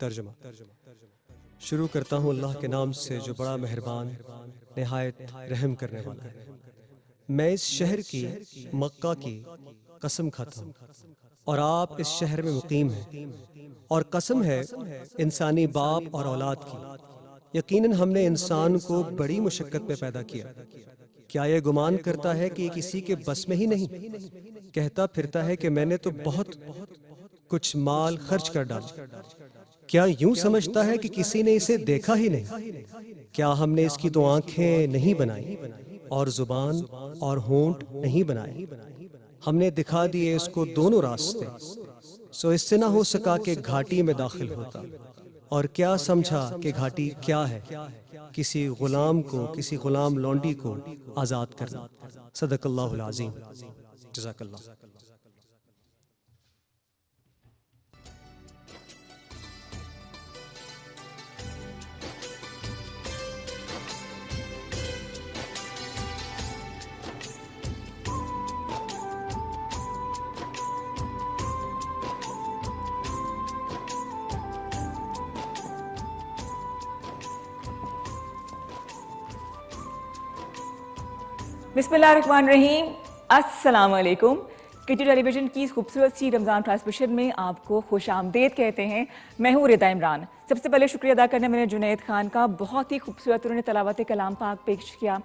तर्जुमा शुरू करता हूँ अल्लाह के नाम से जो बड़ा मेहरबान निहायत रहम करने वाला है। मैं इस शहर की मक्का की कसम खाता हूँ और आप इस शहर में मुकीम हैं और कसम है इंसानी बाप और औलाद की, यकीनन हमने इंसान को बड़ी मुशक्कत में पैदा किया। क्या यह गुमान करता है कि किसी के बस में ही नहीं? कहता फिरता है कि मैंने तो बहुत कुछ माल खर्च कर डाला। क्या यूं समझता है कि किसी ने इसे देखा ही नहीं? क्या हमने इसकी तो आंखें नहीं बनाई और जुबान और होंठ नहीं बनाए? हमने दिखा दिए इसको दोनों रास्ते, सो इससे ना हो सका कि घाटी में दाखिल होता। और क्या समझा कि घाटी क्या है? किसी गुलाम को, किसी गुलाम लौंडी को आजाद करना। सदकल्लाहुल अज़ीम। जज़ाकल्लाह। बिस्मिल्लाहिर्रहमानिर्रहीम। अस्सलाम वालेकुम। KTV टेलीविजन की इस खूबसूरत सी रमज़ान ट्रांसमिशन में आपको खुश आमदेद कहते हैं। मैं हूँ रिदा इमरान। सबसे पहले शुक्रिया अदा करना मैंने जुनैद खान का, बहुत ही खूबसूरत उन्होंने तलावत कलाम पाक पेश किया।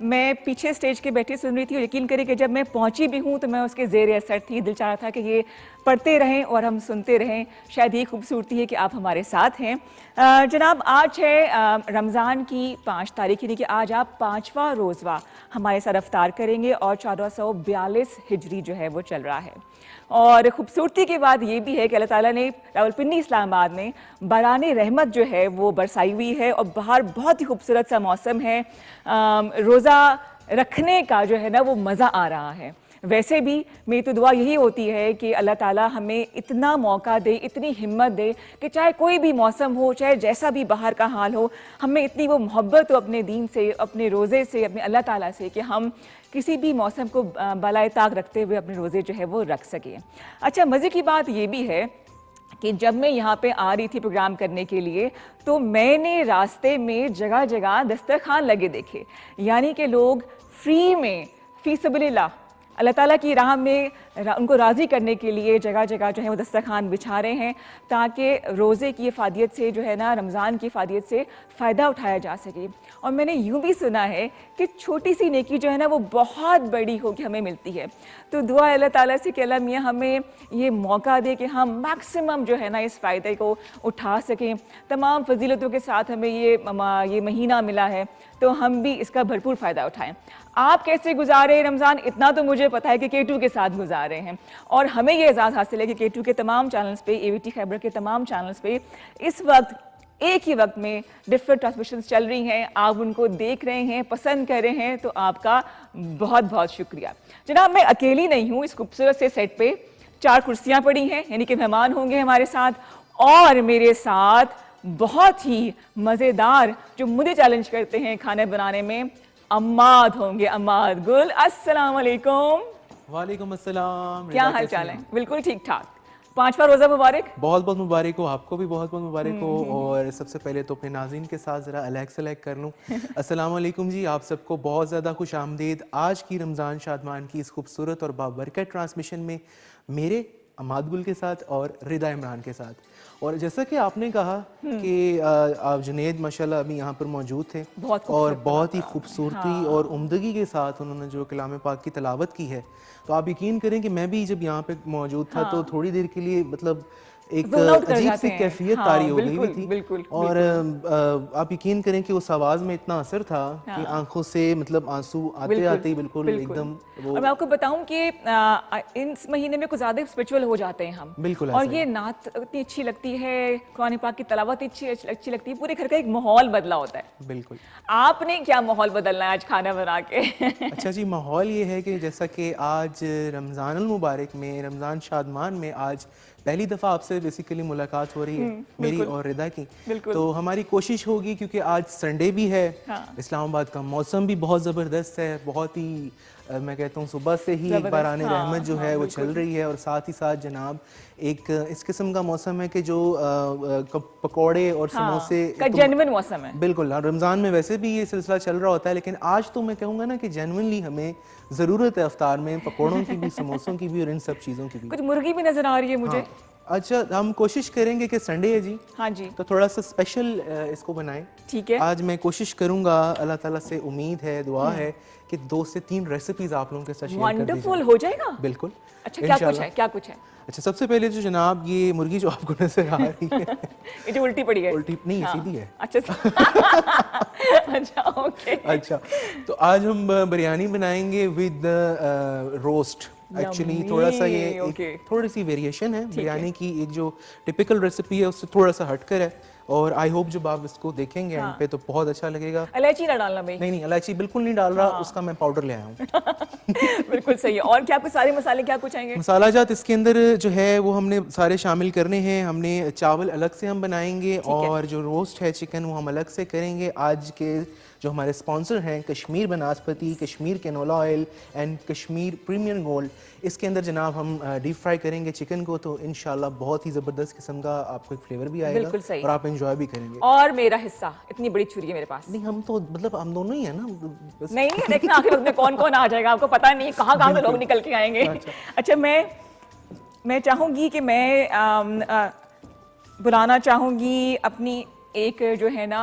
मैं पीछे स्टेज के बैठी सुन रही थी और यकीन करिए कि जब मैं पहुंची भी हूं तो मैं उसके ज़ेर असर थी। दिल चाह रहा था कि ये पढ़ते रहें और हम सुनते रहें। शायद ये खूबसूरती है कि आप हमारे साथ हैं। जनाब, आज है रमज़ान की 5 तारीख, यानी कि आज आप 5वां रोज़वा हमारे साथ अफ्तार करेंगे और 1442 हिजरी जो है वो चल रहा है। और ख़ूबसूरती की बात ये भी है कि अल्लाह ताला ने रावलपिंडी इस्लामाबाद में बाराने रहमत जो है वो बरसाई हुई है और बाहर बहुत ही खूबसूरत सा मौसम है। रोज़ा रखने का जो है ना वो मज़ा आ रहा है। वैसे भी मेरी तो दुआ यही होती है कि अल्लाह ताला हमें इतना मौका दे, इतनी हिम्मत दे कि चाहे कोई भी मौसम हो, चाहे जैसा भी बाहर का हाल हो, हमें इतनी वो मोहब्बत हो अपने दीन से, अपने रोज़े से, अपने अल्लाह ताला से कि हम किसी भी मौसम को बालाए ताक रखते हुए अपने रोज़े जो है वो रख सकें। अच्छा, मज़े की बात ये भी है कि जब मैं यहाँ पे आ रही थी प्रोग्राम करने के लिए तो मैंने रास्ते में जगह जगह दस्तरखान लगे देखे, यानी कि लोग फ्री में फी सबीलिल्लाह अल्लाह ताला की राह में उनको राज़ी करने के लिए जगह जगह जो है वो दस्तरखान बिछा रहे हैं ताकि रोज़े की इफ़ादियत से जो है ना, रमज़ान की इफ़ादियत से फ़ायदा उठाया जा सके। और मैंने यूँ भी सुना है कि छोटी सी नेकी जो है ना वो बहुत बड़ी होकर हमें मिलती है। तो दुआ अल्लाह ताला से कि अल्लाह मियाँ हमें ये मौका दे कि हम मैक्सिमम जो है ना इस फ़ायदे को उठा सकें। तमाम फजीलतों के साथ हमें ये महीना मिला है तो हम भी इसका भरपूर फ़ायदा उठाएं। आप कैसे गुजारे रमज़ान, इतना तो मुझे पता है कि K2 के साथ गुजारे हैं और हमें ये एजाज़ हासिल है कि K2 के तमाम चैनल्स पे, AVT खैबर के तमाम चैनल्स पे इस वक्त एक ही वक्त में डिफरेंट ट्रांसमिशंस चल रही हैं। आप उनको देख रहे हैं, पसंद कर रहे हैं, तो आपका बहुत बहुत शुक्रिया। जनाब, मैं अकेली नहीं हूँ इस खूबसूरत से सेट पे। 4 कुर्सियाँ पड़ी हैं, यानी कि मेहमान होंगे हमारे साथ और मेरे साथ बहुत ही मज़ेदार जो मुझे चैलेंज करते हैं खाने बनाने में अम्माद होंगे। अम्माद गुल, अस्सलाम वालेकुम। वालेकुम अस्सलाम। क्या हाल चाल है? बिल्कुल ठीक ठाक। 5वां रोज़ा मुबारक। बहुत बहुत मुबारक हो, आपको भी बहुत बहुत मुबारक हो। और सबसे पहले तो अपने नाज़रीन के साथ ज़रा अलैक सलैक कर लूँ। अस्सलाम वालेकुम जी, आप सबको बहुत ज़्यादा खुश आमदीद आज की रमज़ान शादमान की इस खूबसूरत और बाबरकत ट्रांसमिशन में मेरे अम्माद गुल के साथ और रिदा इमरान के साथ। और जैसा कि आपने कहा कि आप जुनैद माशाल्लाह अभी यहाँ पर मौजूद थे और बहुत ही खूबसूरती और उम्दगी के साथ उन्होंने जो कलाम पाक की तलावत की है, तो आप यकीन करें कि मैं भी जब यहाँ पे मौजूद था तो थोड़ी देर के लिए मतलब एक अजीब सी कैफियत तारी हो गई थी। बिल्कुल, और आप यकीन करें कि उस आवाज़ में इतना असर था कि आंखों से मतलब आंसू आते आते ही बिल्कुल एकदम वो। और मैं आपको बताऊं कि इस महीने में कुछ ज़्यादा स्पिरिचुअल हो जाते हैं हम। बिल्कुल। और ये नात इतनी अच्छी लगती है, कुरान पाक की तलावत अच्छी लगती है, पूरे घर का एक माहौल बदला होता है। बिल्कुल। आपने क्या माहौल बदलना है आज खाना बना के? अच्छा जी, माहौल ये है कि जैसा कि आज रमज़ान अल मुबारक में, रमज़ान शादमान में आज पहली दफ़ा आपसे बेसिकली मुलाकात हो रही है मेरी और रिदा की। तो हमारी कोशिश होगी, क्योंकि आज संडे भी है, इस्लामाबाद का मौसम भी बहुत ज़बरदस्त है, बहुत ही मैं कहता हूँ सुबह से ही बाराने रहमत जो है वो चल रही है। और साथ ही साथ जनाब एक इस किस्म का मौसम है कि जो पकौड़े और समोसे का जेन्युइन मौसम है। बिल्कुल, रमज़ान में वैसे भी ये सिलसिला चल रहा होता है, लेकिन आज तो मैं कहूँगा ना कि जेन्युइनली हमें ज़रूरत है अफ्तार में पकौड़ों की भी, समोसों की भी और इन सब चीज़ों की भी। कुछ मुर्गी भी नजर आ रही है मुझे। अच्छा, हम कोशिश करेंगे कि संडे है जी। हाँ जी। तो थोड़ा सा स्पेशल इसको बनाएं। ठीक है। आज मैं कोशिश करूंगा, अल्लाह ताला से उम्मीद है, दुआ है कि 2 से 3 रेसिपीज आप लोगों के साथ शेयर कर दीजिए। वंडरफुल हो जाएगा। बिल्कुल। अच्छा, क्या कुछ है? क्या कुछ है? अच्छा, सबसे पहले जो जनाब ये मुर्गी जो आपको नजर आ रही है ये जो उल्टी पड़ी है। उल्टी नहीं, सीधी है। अच्छा। अच्छा, ओके। अच्छा, तो आज हम बिरयानी बनाएंगे विद रोस्ट। एक्चुअली थोड़ा सा ये थोड़ी सी वेरिएशन है बिरयानी की, एक जो टिपिकल रेसिपी है उससे थोड़ा सा हटकर है। और आई होप जब आप इसको देखेंगे एंड पे तो बहुत अच्छा लगेगा। इलायची ना डालना भाई। नहीं, इलायची बिल्कुल नहीं डाल रहा, उसका मैं पाउडर ले आया हूँ। बिल्कुल सही है। और क्या कुछ सारे मसाले क्या कुछ आएंगे? मसाला जात इसके अंदर जो है वो हमने सारे शामिल करने हैं। हमने चावल अलग से हम बनाएंगे और जो रोस्ट है चिकन वो हम अलग से करेंगे। आज के जो हमारे स्पॉन्सर हैं Kashmir Banaspati, Kashmir canola oil and Kashmir premium gold. इसके अंदर जनाब हम डीप फ्राई करेंगे चिकन को, तो इंशाल्लाह बहुत ही ज़बरदस्त किस्म का आपको एक फ्लेवर भी आएगा बिल्कुल सही। और आप एंजॉय भी करेंगे। और मेरा हिस्सा, इतनी बड़ी छुरी है मेरे पास। नहीं हम तो मतलब हम दोनों ही है ना बस। नहीं नहीं, देखना आखिर में कौन कौन आ जाएगा, आपको पता नहीं कहाँ कहाँ से लोग निकल के आएंगे। अच्छा, मैं चाहूंगी कि मैं बुलाना चाहूंगी अपनी एक जो है ना,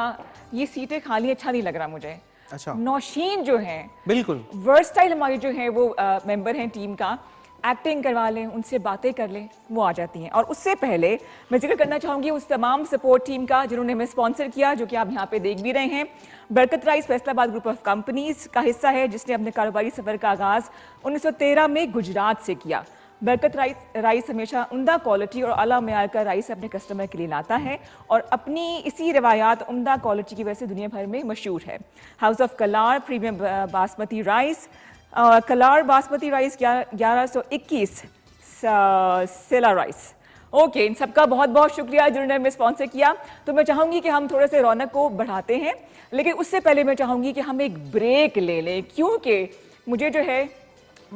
ये सीटें खाली अच्छा नहीं लग रहा मुझे। अच्छा, नौशीन जो है बिल्कुल वर्सटाइल हमारी जो है वो मेंबर हैं टीम का, एक्टिंग करवा लें, उनसे बातें कर लें, वो आ जाती हैं। और उससे पहले मैं जिक्र करना चाहूँगी उस तमाम सपोर्ट टीम का जिन्होंने हमें स्पॉन्सर किया, जो कि आप यहाँ पे देख भी रहे हैं। बरकत rice Faisalabad group of companies का हिस्सा है, जिसने अपने कारोबारी सफर का आगाज 1913 में गुजरात से किया। बरकत राइस हमेशा उम्दा क्वालिटी और आला मेयार का राइस अपने कस्टमर के लिए लाता है और अपनी इसी रवायात उम्दा क्वालिटी की वजह से दुनिया भर में मशहूर है। House of Kalar premium basmati rice, Kalar basmati rice 1121 sela rice. Okay, इन सबका बहुत बहुत शुक्रिया जिन्होंने हमें स्पॉन्सर किया। तो मैं चाहूँगी कि हम थोड़े से रौनक को बढ़ाते हैं, लेकिन उससे पहले मैं चाहूँगी कि हम एक ब्रेक ले लें, क्योंकि मुझे जो है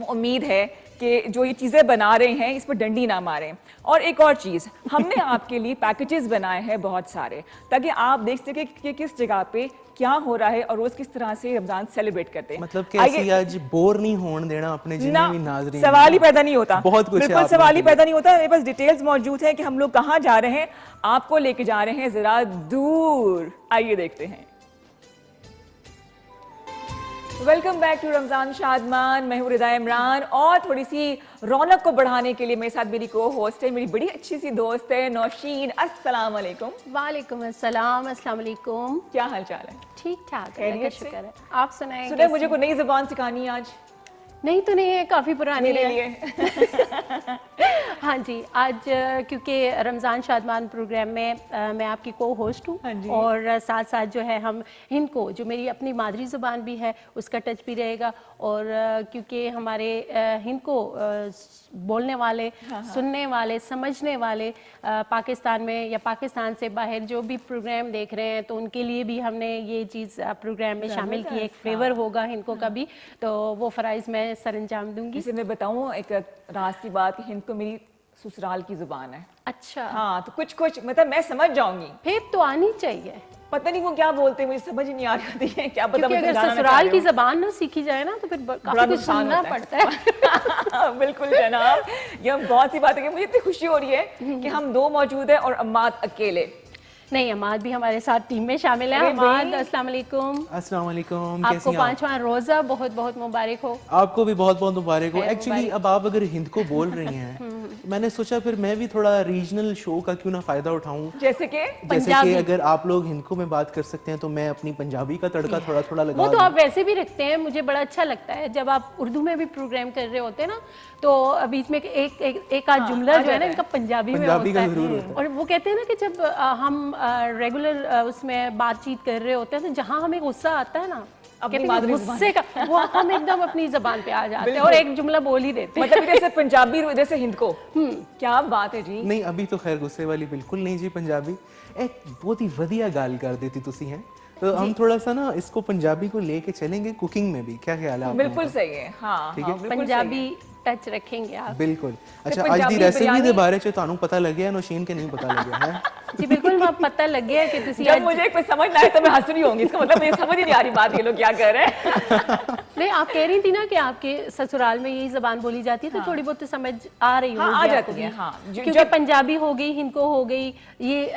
उम्मीद है कि जो ये चीज़ें बना रहे हैं इस पर डंडी ना मारें। और एक और चीज़, हमने आपके लिए पैकेजेस बनाए हैं बहुत सारे, ताकि आप देख सकें कि किस जगह पे क्या हो रहा है और रोज़ किस तरह से रमज़ान सेलिब्रेट करते हैं। मतलब कैसे आज बोर नहीं होने देना अपने जितने भी नाज़रीन, सवाल ही पैदा नहीं होता। बहुत कुछ बिल्कुल सवाल ही पैदा नहीं होता। मेरे पास डिटेल्स मौजूद है कि हम लोग कहाँ जा रहे हैं, आपको लेके जा रहे हैं जरा दूर। आइए देखते हैं। Welcome back to Ramzan Shadman, मैं हूँ रिदा इमरान। और थोड़ी सी रौनक को बढ़ाने के लिए मेरे साथ मेरी को होस्ट है, मेरी बड़ी अच्छी सी दोस्त है नौशीन। अस्सलाम वालेकुम। वालेकुम अस्सलाम, अस्सलाम वालेकुम। क्या हाल चाल है? ठीक ठाक है, खैरियत से? शुक्र है। आप सुनाएं? सुने, मुझे कोई नई जुबान सिखानी है आज? नहीं तो नहीं है, काफ़ी पुरानी मेरे है। लिए हाँ जी, आज क्योंकि रमज़ान शादमान प्रोग्राम में मैं आपकी को होस्ट हूँ, हाँ जी। और साथ साथ जो है हम हिंद को, जो मेरी अपनी मादरी ज़ुबान भी है, उसका टच भी रहेगा। और क्योंकि हमारे हिंद को बोलने वाले, सुनने वाले, समझने वाले पाकिस्तान में या पाकिस्तान से बाहर जो भी प्रोग्राम देख रहे हैं, तो उनके लिए भी हमने ये चीज़ प्रोग्राम में शामिल की। एक फ्लेवर होगा हिंद का भी, तो वो फ़राइज़ मैं सरंजाम दूंगी। जिसे मैं बताऊँ एक राज की बात, हिंद तो मेरी ससुराल की जुबान है। अच्छा, हाँ, तो कुछ कुछ मतलब मैं समझ जाऊंगी। फिर तो आनी चाहिए, पता नहीं वो क्या बोलते हैं, मुझे समझ ही नहीं आ रही है क्या पता। क्योंकि अगर ससुराल की जबान ना सीखी जाए ना, तो फिर काफी कुछ सुनना पड़ता है। बिल्कुल जनाब, ये हम बहुत सी बातें, मुझे इतनी खुशी हो रही है कि हम दो मौजूद हैं और अम्माद अकेले नहीं। अमाद भी हमारे साथ टीम में शामिल है। अरे अमाद, अस्सलाम वालेकुम। अस्सलाम वालेकुम। आपको 5वां रोजा बहुत बहुत मुबारक हो। आपको भी बहुत बहुत मुबारक हो। एक्चुअली अब आप अगर हिंद को बोल रही हैं, मैंने सोचा फिर मैं भी थोड़ा रीजनल शो का क्यों ना फायदा उठाऊं। जैसे कि अगर आप लोग हिंद को में बात कर सकते हैं, तो मैं अपनी पंजाबी का तड़का थोड़ा थोड़ा लगा वो तो आप वैसे भी रखते हैं, मुझे बड़ा अच्छा लगता है जब आप उर्दू में भी प्रोग्राम कर रहे होते हैं ना, तो बीच में एक आध जुमला जो है ना इनका पंजाबी में होता है। और वो कहते हैं ना कि जब हम रेगुलर उसमें बातचीत कर रहे होते हैं, तो जहाँ हमें गुस्सा आता है ना, गुस्से का, वो हम एकदम अपनी जबान पे आ जाते हैं और एक जुमला बोल ही देते हैं। मतलब जैसे पंजाबी जैसे हिंद को। क्या बात है जी। नहीं, अभी तो खैर गुस्से वाली बिल्कुल नहीं जी। पंजाबी एक बहुत ही वधिया गाल कर देती तुसी हैं, तो हम थोड़ा सा ना इसको पंजाबी को लेके चलेंगे कुकिंग में भी। क्या ख्याल है आपका? बिल्कुल सही है। हाँ, ठीक है, पंजाबी टच रखेंगे आप। बिल्कुल। अच्छा, आज दी रेसिपी के बारे में ਤੁਹਾਨੂੰ पता लग गया, नौशीन के नहीं पता लग गया है? जी बिल्कुल, मैं पता लग गया कि तुसी जब मुझे एक समझ ना आए तो मैं हंस रही होंगी, इसका मतलब मुझे समझ ही नहीं आ रही बात ये लोग क्या कर रहे हैं। नहीं, आप कह रही थी ना कि आपके ससुराल में यही जबान बोली जाती है, तो थोड़ी बहुत तो समझ आ रही होगी। आ जाती है, हाँ। क्योंकि पंजाबी हो गई, हिंदको हो गई, ये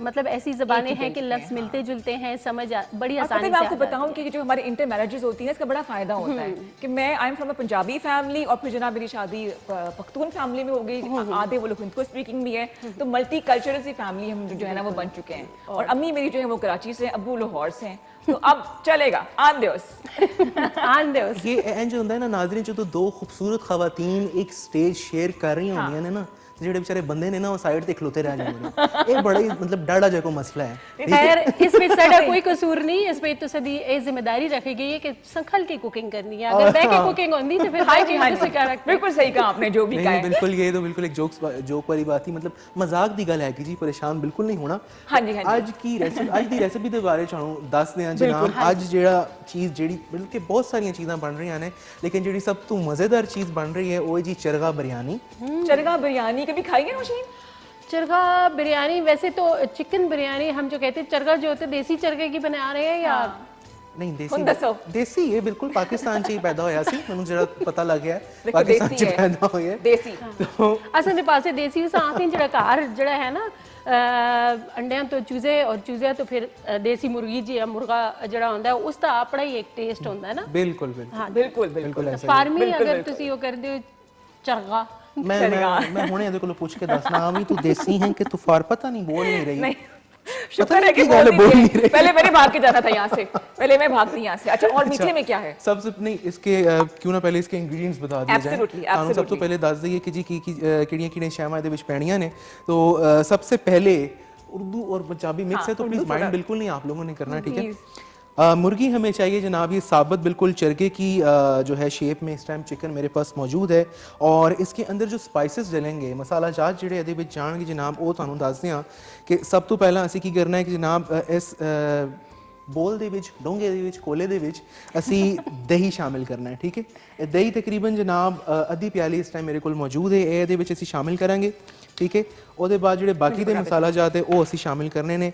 मतलब ऐसी जबानें हैं कि लफ्ज मिलते जुलते हैं, समझ बड़ी आसानी से। मैं आपको बताऊं कि जो हमारे इंटर मैरिजेस होती हैं, इसका बड़ा फायदा होता है कि मैं I am from a Punjabi family, और फिर जनाब मेरी शादी पख्तून फैमिली में हो गई, आधे वो लोग हिंदको स्पीकिंग भी है, तो मल्टी कल्चरल सी फैमिली हम जो है ना वो बन चुके हैं। और अम्मी मेरी जो है वो कराची से, अब्बू लाहौर से हैं, तो अब चलेगा ये इंज होता है ना नाज़रीन, जो तो दो खूबसूरत खवातीन एक स्टेज शेयर कर रही होंगी ना, ਜਿਹੜੇ ਵਿਚਾਰੇ ਬੰਦੇ ਨੇ ਨਾ ਉਹ ਸਾਈਡ ਤੇ ਖਲੋਤੇ ਰਹਿ ਜਾਂਦੇ ਨੇ ਇਹ ਬੜਾ ਹੀ ਮਤਲਬ ਡਾੜਾ ਜਿਹਾ ਕੋ ਮਸਲਾ ਹੈ खैर इसमें साडा कोई कसूर नहीं, इसमें तो सदी ये जिम्मेदारी रखी गई है कि संखल की कुकिंग करनी है, अगर बैठ के कुकिंग होती तो फिर हाँ बैठ जी के हाँ किसी जी का रखते। बिल्कुल सही कहा आपने जो भी नहीं कहा नहीं है। बिल्कुल ये तो बिल्कुल एक जोक वाली बात थी, मतलब मजाक दी गल है कि जी परेशान बिल्कुल नहीं होना। हाँ जी, हाँ जी। ਅੱਜ ਦੀ ਰੈਸਿਪੀ ਦੇ ਬਾਰੇ ਤੁਹਾਨੂੰ ਦੱਸਦੇ ਹਾਂ ਜਨਾਬ। ਅੱਜ ਜਿਹੜਾ ਚੀਜ਼ ਜਿਹੜੀ ਬਲਕਿ ਬਹੁਤ ਸਾਰੀਆਂ ਚੀਜ਼ਾਂ ਬਣ ਰਹੀਆਂ ਨੇ, ਲੇਕਿਨ ਜਿਹੜੀ ਸਭ ਤੋਂ ਮਜ਼ੇਦਾਰ ਚੀਜ਼ ਬਣ ਰਹੀ ਹੈ ਉਹ ਹੈ ਜੀ ਚਰਗਾ ਬਿਰਿਆਨੀ। चरगा बिरयानी कभी खाई है नौशीन? चरगा बिरयानी, वैसे तो चिकन बिरयानी हम जो कहते हैं चरगा जो होते हैं देसी चरगे की बना रहे हैं या ਨਹੀਂ ਹੁਣ ਦੱਸੋ। ਦੇਸੀ ਇਹ ਬਿਲਕੁਲ ਪਾਕਿਸਤਾਨ 'ਚ ਹੀ ਪੈਦਾ ਹੋਇਆ ਸੀ, ਮੈਨੂੰ ਜਿਹੜਾ ਪਤਾ ਲੱਗ ਗਿਆ ਦੇਖੋ, ਪਾਕਿਸਤਾਨ 'ਚ ਦੇਸੀ ਹੈ। ਪੈਦਾ ਹੋਇਆ ਹੈ। देसी ਅਸਾਂ ਦੇ ਪਾਸੇ ਦੇਸੀ ਸਾਥ ਹੀ ਜਿਹੜਾ ਘਰ ਜਿਹੜਾ ਹੈ ਨਾ ਅੰਡਿਆਂ ਤੋਂ ਚੂਜ਼ੇ ਔਰ ਚੂਜ਼ਿਆਂ ਤੋਂ ਫਿਰ ਦੇਸੀ ਮੁਰਗੀ ਜੀ ਮੁਰਗਾ ਜਿਹੜਾ ਹੁੰਦਾ ਉਸ ਦਾ ਆਪਣਾ ਹੀ ਇੱਕ ਟੇਸਟ ਹੁੰਦਾ ਹੈ ਨਾ। ਬਿਲਕੁਲ ਬਿਲकुल ਹਾਂ बिल्कुल बिल्कुल ਬਿਲकुਲ ਐਸਾ ਫਾਰਮੀ ਅਗਰ ਤੁਸੀਂ ਉਹ ਕਰਦੇ ਹੋ ਚਰਗਾ ਮੈਂ ਹੁਣੇ ਇਹਦੇ ਕੋਲੋਂ ਪੁੱਛ ਕੇ ਦੱਸਣਾ ਆ ਵੀ ਤੂੰ ਦੇਸੀ ਹੈ ਕਿ ਤੂੰ ਫਾਰ ਪਤਾ ਨਹੀਂ बोल नहीं रही। नहीं शुक्र है कि नहीं, गाले बोल बोल नहीं नहीं रहे। पहले मैंने भाग के जाना था यहाँ से, पहले मैं भागती यहाँ से। अच्छा और मीठे में क्या है? सबसे नहीं इसके क्यों ना ਪਹਿਲੇ इसके इंग्रेडिएंट्स बता दिए जाएं। Absolutely, ਤੁਹਾਨੂੰ ਸਭ ਤੋਂ absolutely। ਪਹਿਲੇ ਦੱਸ ਦਈਏ ਕਿ ਜੀ ਕੀ ਕਿਹੜੀਆਂ ਸ਼ੈਵਾਂ ਇਹਦੇ ਵਿੱਚ ਪੈਣੀਆਂ ਨੇ। तो सबसे पहले उर्दू और पंजाबी मिक्स है तो प्लीज माइंड बिल्कुल नहीं आप लोगों ने करना, ठीक है। मुर्गी हमें चाहिए जनाब ये साबुत बिल्कुल चरगे की जो है शेप में इस टाइम चिकन मेरे पास मौजूद है। और इसके अंदर जो स्पाइसेस डलेंगे मसाला जात ਜਿਹੜੇ ਇਹਦੇ ਵਿੱਚ ਜਾਣਗੇ ਜਨਾਬ ਉਹ ਤੁਹਾਨੂੰ ਦੱਸਦੇ ਹਾਂ ਕਿ ਸਭ ਤੋਂ ਪਹਿਲਾਂ ਅਸੀਂ ਕੀ ਕਰਨਾ ਹੈ ਕਿ ਜਨਾਬ ਇਸ ਬੋਲ ਦੇ ਵਿੱਚ ਡੋਂਗੇ ਦੇ ਵਿੱਚ ਕੋਲੇ ਦੇ ਵਿੱਚ ਅਸੀਂ ਦਹੀਂ ਸ਼ਾਮਿਲ ਕਰਨਾ ਹੈ, ਠੀਕ ਹੈ। ਇਹ ਦਹੀਂ ਤਕਰੀਬਨ ਜਨਾਬ ਅੱਧੀ ਪਿਆਲੀ ਇਸ ਟਾਈਮ ਮੇਰੇ ਕੋਲ ਮੌਜੂਦ ਹੈ, ਇਹਦੇ ਵਿੱਚ ਅਸੀਂ ਸ਼ਾਮਿਲ ਕਰਾਂਗੇ, ਠੀਕ ਹੈ। ਉਹਦੇ ਬਾਅਦ ਜਿਹੜੇ ਬਾਕੀ ਦੇ ਮਸਾਲਾ ਜਾਤ ਹੈ ਉਹ ਅਸੀਂ ਸ਼ਾਮਿਲ ਕਰਨੇ ਨੇ।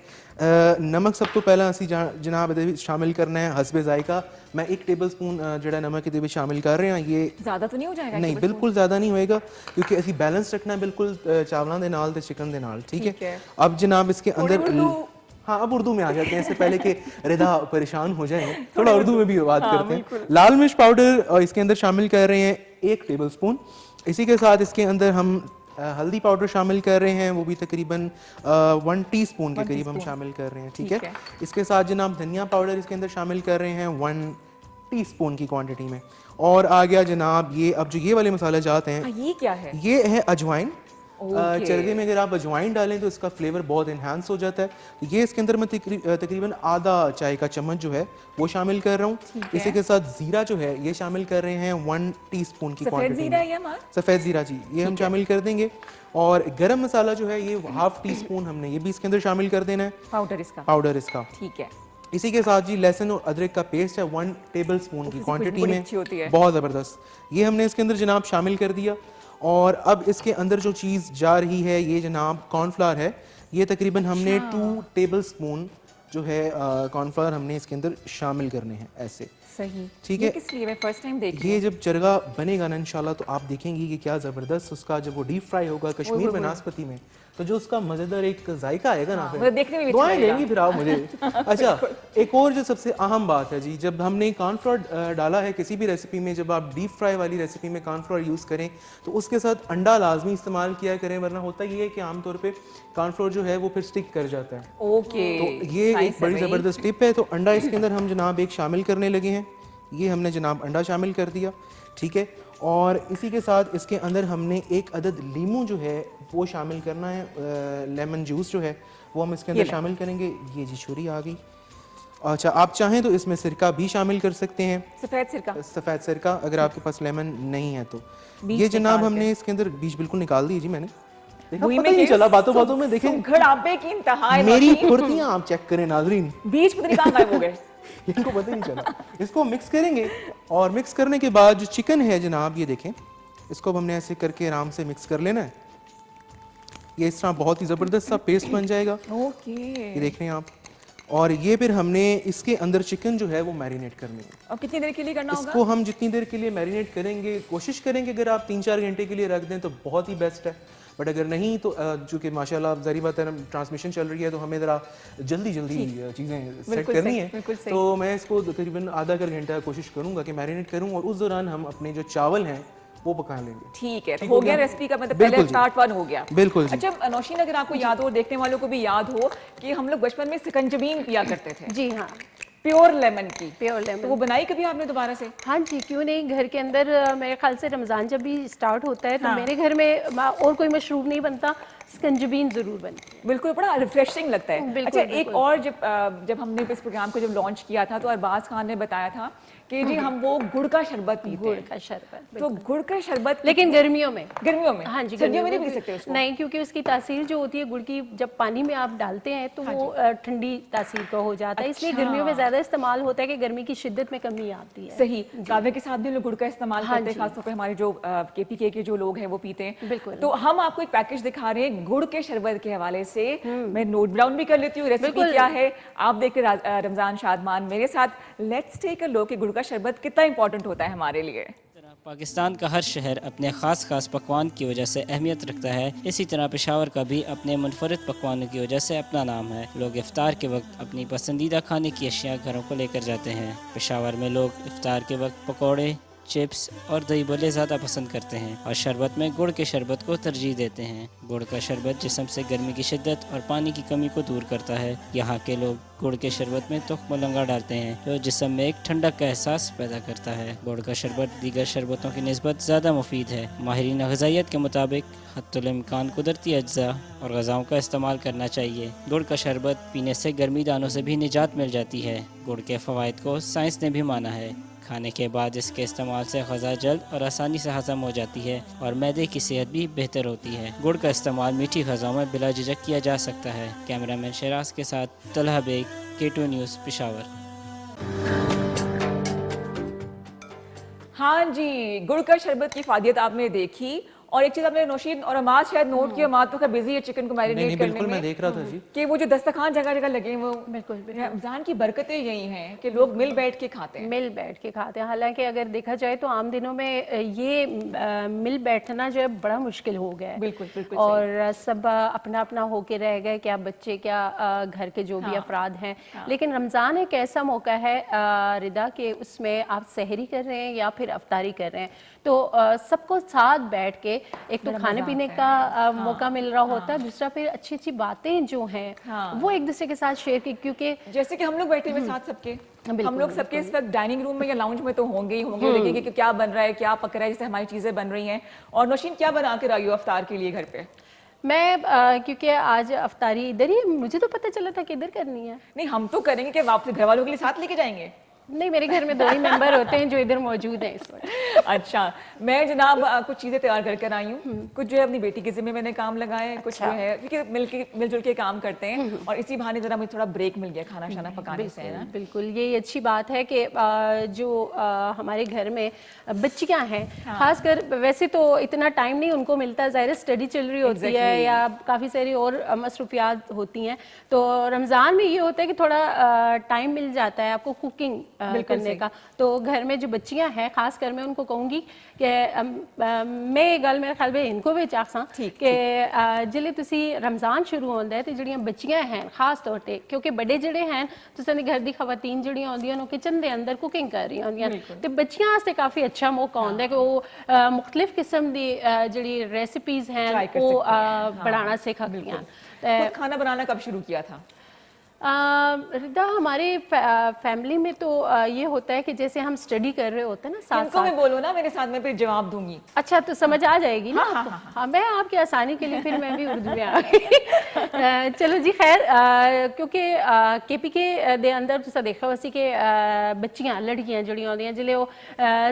ਨਮਕ ਸਭ ਤੋਂ ਪਹਿਲਾਂ ਅਸੀਂ ਜਨਾਬ ਇਹਦੇ ਵਿੱਚ ਸ਼ਾਮਿਲ ਕਰਨਾ ਹੈ ਹਸਬੇ ਜ਼ਾਇਕਾ। मैं 1 टेबलस्पून ਜਿਹੜਾ ਨਮਕ ਇਹਦੇ ਵਿੱਚ ਸ਼ਾਮਿਲ ਕਰ ਰਹੇ ਹਾਂ। ये ज्यादा तो नहीं हो जाएगा? नहीं बिल्कुल ज़्यादा नहीं होएगा क्योंकि ਅਸੀਂ बैलेंस रखना है बिल्कुल चावलों के नाल ते चिकन के नाल, ठीक है। अब जनाब इसके अंदर हाँ अब उर्दू में आ जाते हैं, इससे पहले कि रिदा परेशान हो जाए थोड़ा उर्दू में भी बात करते हैं। लाल मिर्च पाउडर और इसके अंदर शामिल कर रहे हैं 1 टेबलस्पून। इसी के साथ इसके अंदर हम हल्दी पाउडर शामिल कर रहे हैं, वो भी तकरीबन 1 टीस्पून के करीब हम शामिल कर रहे हैं, ठीक है। इसके साथ जनाब धनिया पाउडर इसके अंदर शामिल कर रहे हैं 1 टीस्पून की क्वांटिटी में। और आ गया जनाब ये अब जो ये वाले मसाले जात हैं ये क्या है? ये है अजवाइन। चरगे में अगर आप अजवाइन डालें तो इसका फ्लेवर बहुत इन्हांस हो जाता है। ये इसके अंदर मैं तकरीबन आधा चाय का चम्मच जो है वो शामिल कर रहा हूँ। इसी के साथ जीरा जो है ये शामिल कर रहे हैं 1 टीस्पून की क्वांटिटी में। सफ़ेद जीरा जी ये हम शामिल कर देंगे। और गरम मसाला जो है ये 1/2 टीस्पून हमने ये भी इसके अंदर शामिल कर देना है, पाउडर इसका, ठीक है। इसी के साथ जी लहसुन और अदरक का पेस्ट है 1 टेबलस्पून की क्वांटिटी में, बहुत ज़बरदस्त। ये हमने इसके अंदर जनाब शामिल कर दिया। और अब इसके अंदर जो चीज़ जा रही है ये जनाब कॉर्नफ्लावर है। ये तकरीबन हमने 2 टेबलस्पून जो है कॉर्नफ्लावर हमने इसके अंदर शामिल करने हैं ऐसे, सही, ठीक है। किस लिए मैं फर्स्ट टाइम देख रही ये जब चरगा बनेगा ना इंशाल्लाह तो आप देखेंगी कि क्या ज़बरदस्त उसका जब वो डीप फ्राई होगा कश्मीर में नाशपति में तो जो उसका मज़ेदार एक जायका आएगा ना, मुझे देखने में भी दुआएं अच्छा लेंगी फिर आप मुझे। अच्छा एक और जो सबसे अहम बात है जी, जब हमने कॉर्नफ्लोर डाला है किसी भी रेसिपी में, जब आप डीप फ्राई वाली रेसिपी में कॉर्नफ्लोर यूज़ करें तो उसके साथ अंडा लाजमी इस्तेमाल किया करें, वरना होता ये है कि आमतौर पे कॉर्नफ्लोर जो है वो फिर स्टिक कर जाता है। ओके, तो ये एक बड़ी ज़बरदस्त टिप है। तो अंडा इसके अंदर हम जनाब एक शामिल करने लगे हैं, ये हमने जनाब अंडा शामिल कर दिया, ठीक है। और इसी के साथ इसके अंदर हमने 1 अदद लीमू जो है वो शामिल करना है, लेमन जूस जो है वो हम इसके अंदर शामिल करेंगे। ये जी छुरी आ गई। अच्छा आप चाहें तो इसमें सिरका भी शामिल कर सकते हैं, सफ़ेद सिरका अगर आपके पास लेमन नहीं है तो। ये जनाब हमने इसके अंदर बीज बिल्कुल निकाल दिए जी मैंने, देखा पता नहीं चला बातों बातों में। देखें मेरी फुर्तियां आप चेक करें नाजरीन, बीज पता नहीं कहां गायब हो गए इनको पता नहीं चला। इसको मिक्स करेंगे और मिक्स करने के बाद जो चिकन है जनाब ये देखें, इसको अब हमने ऐसे करके आराम से मिक्स कर लेना है। ये इस तरह बहुत ही ज़बरदस्त सा पेस्ट बन जाएगा, ये देख रहे हैं आप। और ये फिर हमने इसके अंदर चिकन जो है वो मैरिनेट करनी है। और कितनी देर के लिए करना होगा? इसको हम जितनी देर के लिए मैरिनेट करेंगे कोशिश करेंगे अगर आप 3-4 घंटे के लिए रख दें तो बहुत ही बेस्ट है, बट अगर नहीं तो चूँकि माशाल्लाह ज़ाहिर बात है ट्रांसमिशन चल रही है तो हमें ज़रा जल्दी चीज़ें सेट करनी है। तो मैं इसको तकरीबन आधा घंटा कोशिश करूँगा कि मैरिनेट करूँ और उस दौरान हम अपने जो चावल हैं वो पका लेंगे। ठीक है, हो गया रेसिपी का मतलब पहले पार्ट 1 हो गया। बिल्कुल। अच्छा नौशीन अगर आपको याद हो, देखने वालों को भी याद हो कि हम लोग बचपन में सिकंजबीन पिया करते थे। जी हाँ, प्योर लेमन की। प्योर तो लेमन। वो बनाई कभी आपने दोबारा से? हाँ जी, क्यों नहीं। घर के अंदर मेरे ख्याल से रमज़ान जब भी स्टार्ट होता है तो हाँ। मेरे घर में और कोई मशरूब नहीं बनता, स्कंजबीन ज़रूर बनती है। बिल्कुल, बड़ा रिफ्रेशिंग लगता है। बिल्कुल, अच्छा, एक बिल्कुल। और जब हमने इस प्रोग्राम को जब लॉन्च किया था तो अरबाज खान ने बताया था कि जी हम वो गुड़ का शरबत पीते गुड़ हैं। का शरबत, तो गुड़ का शरबत लेकिन गर्मियों में। गर्मियों में? हाँ जी, सर्दियों में नहीं गर्मियों पी सकते उसको? नहीं, क्योंकि उसकी तासीर जो होती है गुड़ की, जब पानी में आप डालते हैं तो वो ठंडी तासीर का हो जाता है, इसलिए अच्छा। गर्मियों में ज़्यादा इस्तेमाल होता है कि गर्मी की शिद्दत में कमी आती है। सही। कावे के साथ भी लोग गुड़ का इस्तेमाल हाँ करते हैं, जी। खासतौर पे हमारे जो केपीके के जो लोग हैं वो पीते हैं। बिल्कुल। तो हम आपको एक पैकेज दिखा रहे हैं गुड़ के शरबत के हवाले से। मैं नोट डाउन भी कर लेती हूँ रेसिपी बिल्कुल। क्या है, आप देख के रमजान शादमान मेरे साथ। लेट्स टेक अ लुक कि गुड़ का शरबत कितना इंपॉर्टेंट होता है हमारे लिए। पाकिस्तान का हर शहर अपने ख़ास पकवान की वजह से अहमियत रखता है। इसी तरह पेशावर का भी अपने मुनफरद पकवानों की वजह से अपना नाम है। लोग इफ्तार के वक्त अपनी पसंदीदा खाने की अशिया घरों को लेकर जाते हैं। पेशावर में लोग इफ्तार के वक्त पकौड़े, चिप्स और दही बल्ले ज़्यादा पसंद करते हैं और शरबत में गुड़ के शरबत को तरजीह देते हैं। गुड़ का शरबत जिस्म से गर्मी की शिद्दत और पानी की कमी को दूर करता है। यहाँ के लोग गुड़ के शरबत में तुख्म मलंगा डालते हैं जो जिस्म में एक ठंडक का एहसास पैदा करता है। गुड़ का शरबत दीगर शरबतों की निस्बत ज़्यादा मुफीद है। माहिरीन ग़िज़ाइयत के मुताबिक हद्दुल इम्कान कुदरती अज्जा और ग़िज़ाओं का इस्तेमाल करना चाहिए। गुड़ का शरबत पीने से गर्मी दानों से भी निजात मिल जाती है। गुड़ के फ़वाइद को साइंस ने भी माना है। खाने के बाद इसके इस्तेमाल से ग़िज़ा जल्द और आसानी से हज़म हो जाती है और मैदे की सेहत भी बेहतर होती है। गुड़ का इस्तेमाल मीठी ग़िज़ाओं में बिला झिझक किया जा सकता है। कैमरामैन शराज के साथ Talha bag, K2 news, Peshawar. हाँ जी, गुड़ का शरबत की फादियत आपने देखी। और एक चीज आपने नौशीन और अमाद शायद नोट किया, अमाद तो खैर बिजी है चिकन को मैरिनेट करने बिल्कुल में। मैं देख रहा था जी कि वो जो दस्तरखान जगह जगह लगे हैं वो बिल्कुल। रमजान की बरकतें यही हैं कि लोग मिल बैठ के खाते हैं। मिल बैठ के खाते हैं। हालांकि अगर देखा जाए तो आम दिनों में ये मिल बैठना जो है बड़ा मुश्किल हो गया है। बिल्कुल बिल्कुल। और सब अपना अपना होके रह गए, क्या बच्चे क्या घर के जो भी अफराद हैं। लेकिन रमज़ान एक ऐसा मौका है रिदा के उसमें आप सहरी कर रहे हैं या फिर अफ्तारी कर रहे हैं तो सबको साथ बैठ के एक तो खाने पीने का मौका मिल रहा होता है, दूसरा फिर अच्छी अच्छी बातें जो हैं वो एक दूसरे के साथ शेयर की, क्योंकि जैसे कि हम लोग बैठे हुए साथ सबके हम लोग सबके इस वक्त डाइनिंग रूम में या लाउंज में तो होंगे ही होंगे, देखेंगे कि क्या बन रहा है, क्या पक रहा है, जैसे हमारी चीजें बन रही हैं। और नौशीन क्या बना के आई हो अफ्तार के लिए घर पे? मैं क्योंकि आज अफ्तारी इधर ही, मुझे तो पता चला था कि इधर करनी है। नहीं, हम तो करेंगे कि आप घर वालों के लिए साथ लेके जाएंगे? नहीं, मेरे घर में 2 ही मेंबर होते हैं जो इधर मौजूद हैं इस वक्त। अच्छा, मैं जनाब कुछ चीज़ें तैयार कर आई हूँ। कुछ जो है अपनी बेटी के जिम्मे मैंने काम लगाए हैं, कुछ जो है क्योंकि मिलजुल के काम करते हैं और इसी बहाने जरा मुझे थोड़ा ब्रेक मिल गया खाना शाना पकाने से, है ना? बिल्कुल, ये अच्छी बात है कि जो हमारे घर में बच्चियां हैं, खासकर वैसे तो इतना टाइम नहीं उनको मिलता, ज़ाहिर स्टडी चल रही होती है या काफ़ी सारी और मसरूफियात होती हैं, तो रमज़ान में ये होता है कि थोड़ा टाइम मिल जाता है आपको कुकिंग करने का। तो घर में जो बच्चियां हैं, खासकर मैं उनको कहूँगी कि मैं ये गल मेरे ख्याल में इनको भी चाहसा कि जिले तुसी रमज़ान शुरू होता है तो जड़ियां बच्चियां हैं खास तौर पे, क्योंकि बड़े जड़े हैं तुसां दे घर दी खवातीन जड़ियां होंदियां वो किचन दे अंदर कुकिंग कर रही होंदियां, तो बच्चियां वास्ते काफ़ी अच्छा मौका होता है कि वो मुख्तलिफ किस्म दी जड़ी रेसिपीज हैं वो बनाना सीख सकती। खाना बनाना कब शुरू किया था? रिदा, हमारे फैमिली में तो ये होता है कि जैसे हम स्टडी कर रहे होते हैं ना साथ साथ। में बोलो ना, मेरे साथ में फिर जवाब दूंगी। अच्छा, तो समझ आ जाएगी ना? हाँ, मैं आपकी आसानी के लिए फिर मैं भी उर्दू में आ गई। चलो जी, खैर, क्योंकि केपीके दे अंदर तुसा देखा वैसे कि बच्चियां लड़कियां जड़ियां होंदियां जिले वो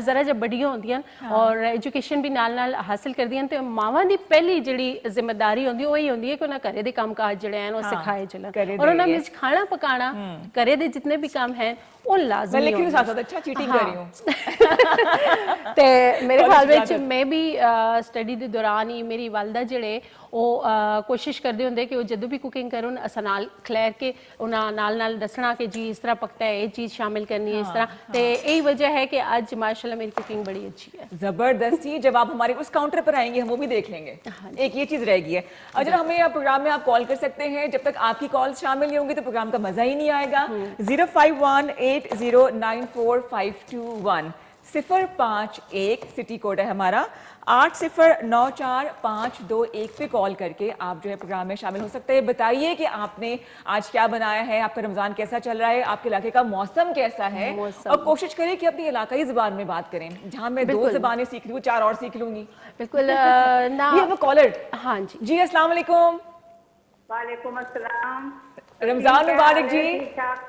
जरा जब बड़ियां होंदियां और एजुकेशन भी नाल नाल हासिल करदियां तो मावां दी पहली जड़ी जिम्मेदारी होंदी वही होंदी है कि उन्हें घरे दे काम काज जड़े हैं वो सिखाए चलन और उन्हें खाना पकाना करे दे जितने भी काम हैं वो लाजमी है। मैं लिख रही हूं साथ साथ, अच्छा चीटिंग कर रही हूं। ते मेरे ख्याल में मैं भी स्टडी दे दौरान ही मेरी वालदा जड़े वो कोशिश करते होंगे कि वो जदों भी कुकिंग करो असा नाल खलैर के उन्हें नाल नाल दसना कि जी इस तरह पकता है, ये चीज़ शामिल करनी है इस तरह। तो यही वजह है कि आज माशाल्लाह मेरी कुकिंग बड़ी अच्छी है। जबरदस्ती। जब आप हमारे उस काउंटर पर आएंगे हम वो भी देख लेंगे। एक ये चीज़ रह गई है, अगर हमें प्रोग्राम में आप कॉल कर सकते हैं, जब तक आपकी कॉल शामिल नहीं होंगी तो प्रोग्राम का मजा ही नहीं आएगा। 05180945221 051 सिटी कोड है हमारा। 809451 पे कॉल करके आप जो है प्रोग्राम में शामिल हो सकते हैं। बताइए कि आपने आज क्या बनाया है, आपका रमजान कैसा चल रहा है, आपके इलाके का मौसम कैसा है, और कोशिश करें कि अपनी इलाकाई जुबान में बात करें। जहां मैं 2 ज़बानें सीख रही हूँ, 4 और सीख लूंगी। बिल्कुल ना। ये वो कॉलर। हाँ जी जी, अस्सलाम वालेकुम। वालेकुम अस्सलाम। रमजान मुबारक जी। ठीक ठाक।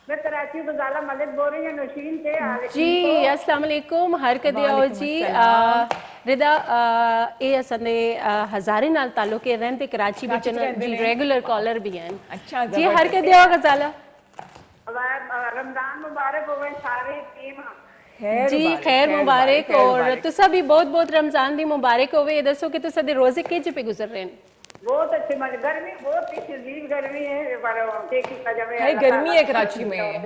मैं कराची गजाला मलिक बोल रही हूँ, नौशीन से। जी अस्सलाम वालेकुम। हर कदे आओ जी। रिदा ए असने हजारे नाल ताल्लुक है, रहंदे कराची विच जी, रेगुलर कॉलर भी हैं। अच्छा जी, हर कदे आओ गजाला। रमजान मुबारक होवे सारे टीम। जी खैर मुबारक, और तुसा भी बहुत बहुत रमजान दी मुबारक होवे। ये दसो कि तुसा दे रोजे केजे पे गुजर रहे हैं? बहुत अच्छे मजे, गर्मी बहुत ही शदीद गर्मी है, पर ठीक ही जमे है, गर्मी है कराची में।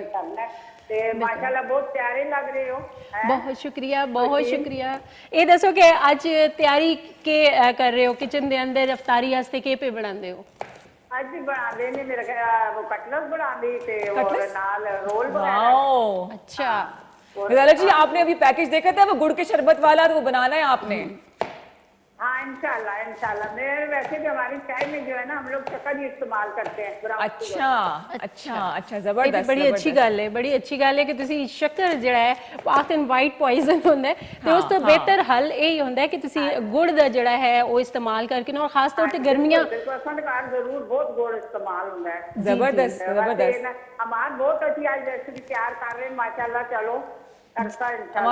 माशाल्लाह बहुत प्यारे लग रहे हो। बहुत शुक्रिया, बहुत शुक्रिया। ये दसो कि आज तैयारी के कर रहे हो किचन दे अंदर अफ्तारी वास्ते के पे बनांदे हो? आज भी बना देने मेरे वो कटलस बना दी थे और नाल रोल बनाया। वाओ, अच्छा। गजाला जी, आपने अभी पैकेज देखा था वो गुड़ के शरबत वाला, तो वो बनाना है आपने? हाँ इंशाल्लाह इंशाल्लाह। मैं वैसे भी हमारी चाय में जो है ना, हम लोग शक्कर ही इस्तेमाल करते हैं। अच्छा अच्छा अच्छा, ये जबरदस्त। बड़ी अच्छी गल है, बड़ी अच्छी गल है कि तुसी शक्कर जिहड़ा है आखदे वाइट पॉइजन होंदा है, ते उस तो बेहतर हल यही होंदा है कि तुसी गुड़ दा जिहड़ा है वो इस्तेमाल करके ना, और खास तौर पे गर्मियां जरूर बहुत गुड़ इस्तेमाल होता है। जबरदस्त जबरदस्त। हमारे बहुत अच्छी आज रेसिपी तैयार कर रहे हैं माशाल्लाह। चलो हम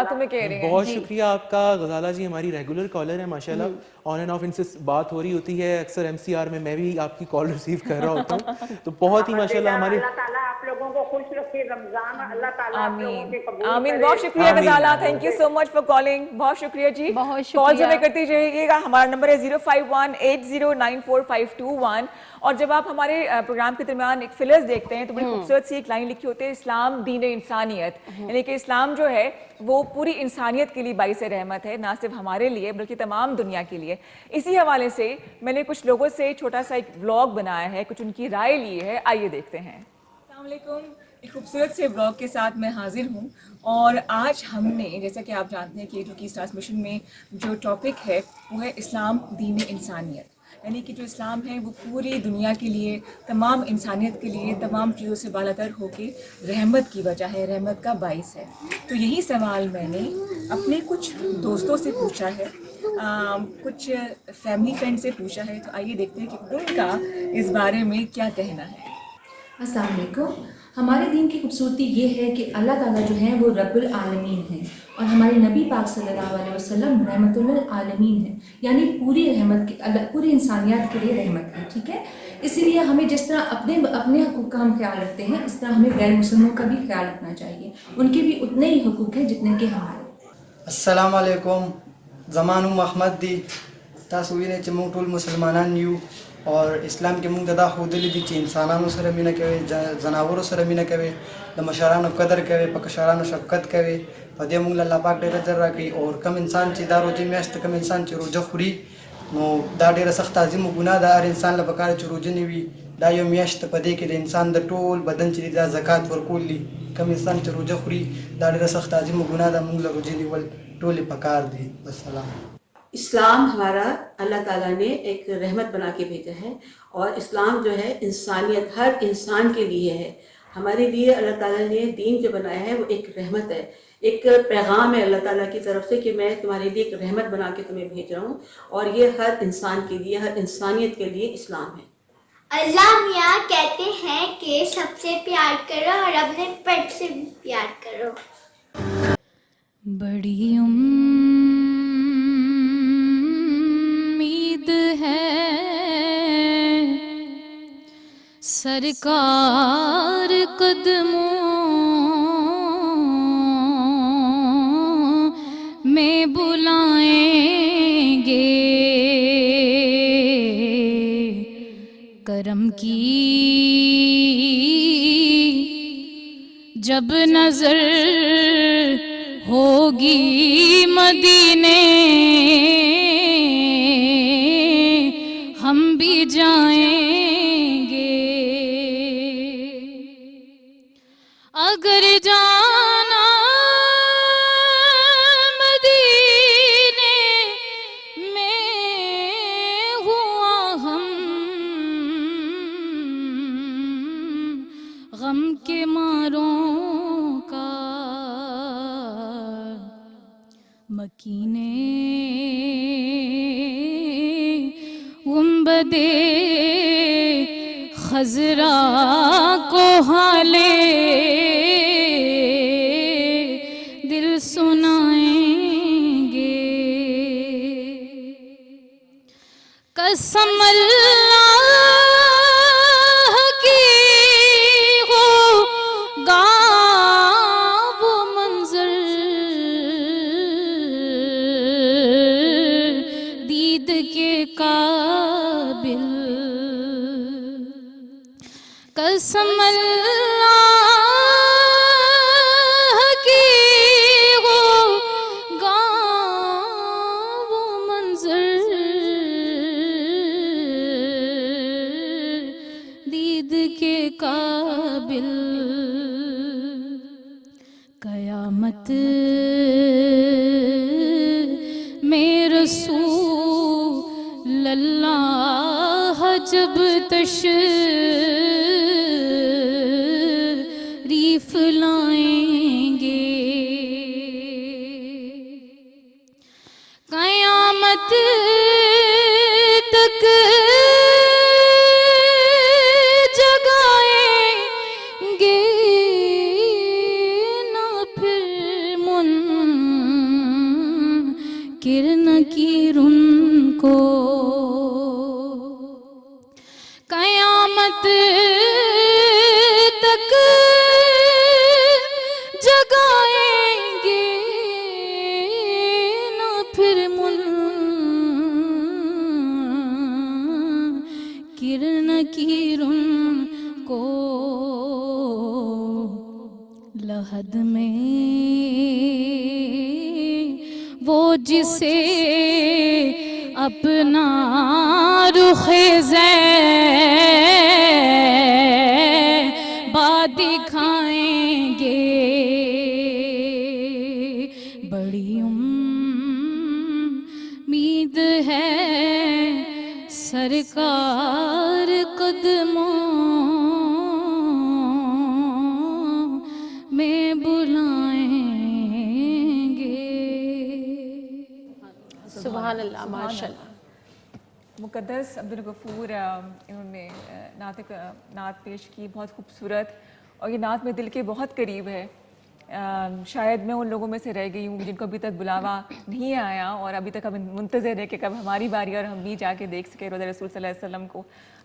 तुम्हें कह रहे हैं। बहुत शुक्रिया आपका गजाला जी, हमारी रेगुलर कॉलर है माशाल्लाह। ऑन एंड ऑफ इनसे बात हो रही होती है अक्सर एमसीआर में, मैं भी आपकी कॉल रिसीव कर रहा होता हूँ। तो बहुत ही माशाल्लाह हमारे अल्लाह ताला आप लोगों को खुश रखे, रमजान अल्लाह ताला आप लोगों के कबूल आमीन। करे। बहुत शुक्रिया Ghazala, thank you so much for calling. बहुत शुक्रिया जी, बहुत कॉल शुक्रिया। हमें करती रहिएगा। हमारा नंबर है 0518094521। और जब आप हमारे प्रोग्राम के दरमियान एक फिलर्स देखते हैं तो बड़ी खूबसूरत सी एक लाइन लिखी होती है, इस्लाम दीन इंसानियत, यानी कि इस्लाम जो है वो पूरी इंसानियत के लिए बाइस रहमत है, ना सिर्फ हमारे लिए बल्कि तमाम दुनिया के लिए। इसी हवाले से मैंने कुछ लोगों से छोटा सा एक व्लॉग बनाया है, कुछ उनकी राय ली है, आइए देखते हैं। अस्सलाम वालेकुम। एक खूबसूरत से व्लॉग के साथ मैं हाजिर हूँ, और आज हमने, जैसा कि आप जानते हैं कि जो की ट्रांसमिशन में जो टॉपिक है वो है इस्लाम दीन इंसानियत, यानी कि जो इस्लाम है वो पूरी दुनिया के लिए, तमाम इंसानियत के लिए, तमाम चीज़ों से बालातर होके रहमत की वजह है, रहमत का बाइस है। तो यही सवाल मैंने अपने कुछ दोस्तों से पूछा है, कुछ फैमिली फ्रेंड से पूछा है, तो आइए देखते हैं कि उनका इस बारे में क्या कहना है। अस्सलाम वालेकुम। हमारे दीन की खूबसूरती ये है कि अल्लाह ताला जो है वो रब्बुल आलमीन है, और हमारे नबी पाक सल्लल्लाहु अलैहि वसल्लम रहमतुल आलमीन है, यानी पूरी रहमत की, पूरी इंसानियत के लिए रहमत है। ठीक है, इसीलिए हमें जिस तरह अपने हकूक़ का हम ख्याल रखते हैं, इस तरह हमें गैर मुसलमानों का भी ख्याल रखना चाहिए। उनके भी उतने ही हकूक़ हैं जितने के हमारे। अस्सलाम वालेकुम। ज़मानु महमद दी तासुवीने चमुटुल मुसलमानान यू, और इस्लाम के मुंगदा खुदली दी इंसानों से रमीना कवे, जनावरों से रमीना कवे, द मशारान कदर कवे, पकशारान शफकत कवे, पदे मुंगला अल्लाह पाक डेरा जर्रा की, और कम इंसान चिदा रोजे मेस्त कम इंसान च रोजा खुरी नो दा डेरा सख्त आजिम गुनाह दा हर इंसान ला बकार च रोजे नीवी दा यो मेस्त पदे के इंसान द टोल बदन च दा ज़कात वरकुली, कम इंसान च रोजा खुरी दा डेरा सख्त आजिम गुनाह दा मुंगला रोजे नीवल टोले पकार दी। अस्सलाम। इस्लाम हमारा अल्लाह ताला ने एक रहमत बना के भेजा है, और इस्लाम जो है इंसानियत, हर इंसान के लिए है। हमारे लिए अल्लाह ताला ने दीन जो बनाया है वो एक रहमत है, एक पैगाम है अल्लाह ताला की तरफ से कि मैं तुम्हारे लिए एक रहमत बना के तुम्हें भेज रहा हूँ, और ये हर इंसान के लिए, हर इंसानियत के लिए इस्लाम है। अल्लाह मियाँ कहते हैं कि सबसे प्यार करो और अपने पेट से भी प्यार करो। बड़ी सरकार कदमों में बुलाएंगे, करम की जब नजर होगी मदीने, हम भी जाएंगे। अगर जाना मदीने गम के मारों का मकीने गुंबदे खजरा को हाले दिल सुनाएंगे। कसम अल्लाह की होगा वो मंजर दीद के काबिल। कसम अल्लाह की होगा वो मंजर दीद के काबिल। कयामत में रसूल अल्लाह जब तशरीफ लाएंगे। कयामत तक जगाएंगे ना फिर मुनकिर नकीर उनको। कयामत तक जगाएंगे ना फिर मुनकिर नकीर उनको। लहद में वो जिसे अपना रुखे ज़ैबा दिखाएंगे। बड़ी उम्मीद है सरकार कदमों में बुलाएंगे। सुभान अल्लाह, माशाअल्लाह। मुक़द्दस अब्दुल गफ़ूर इन्होंने नात पेश की, बहुत खूबसूरत, और ये नात में दिल के बहुत करीब है। शायद मैं उन लोगों में से रह गई हूँ जिनको अभी तक बुलावा नहीं आया और अभी तक हम मुंतज़िर है कि कब हमारी बारी और हम भी जाके देख सके रोज़ा रसूल सल्लल्लाहु अलैहि वसल्लम को।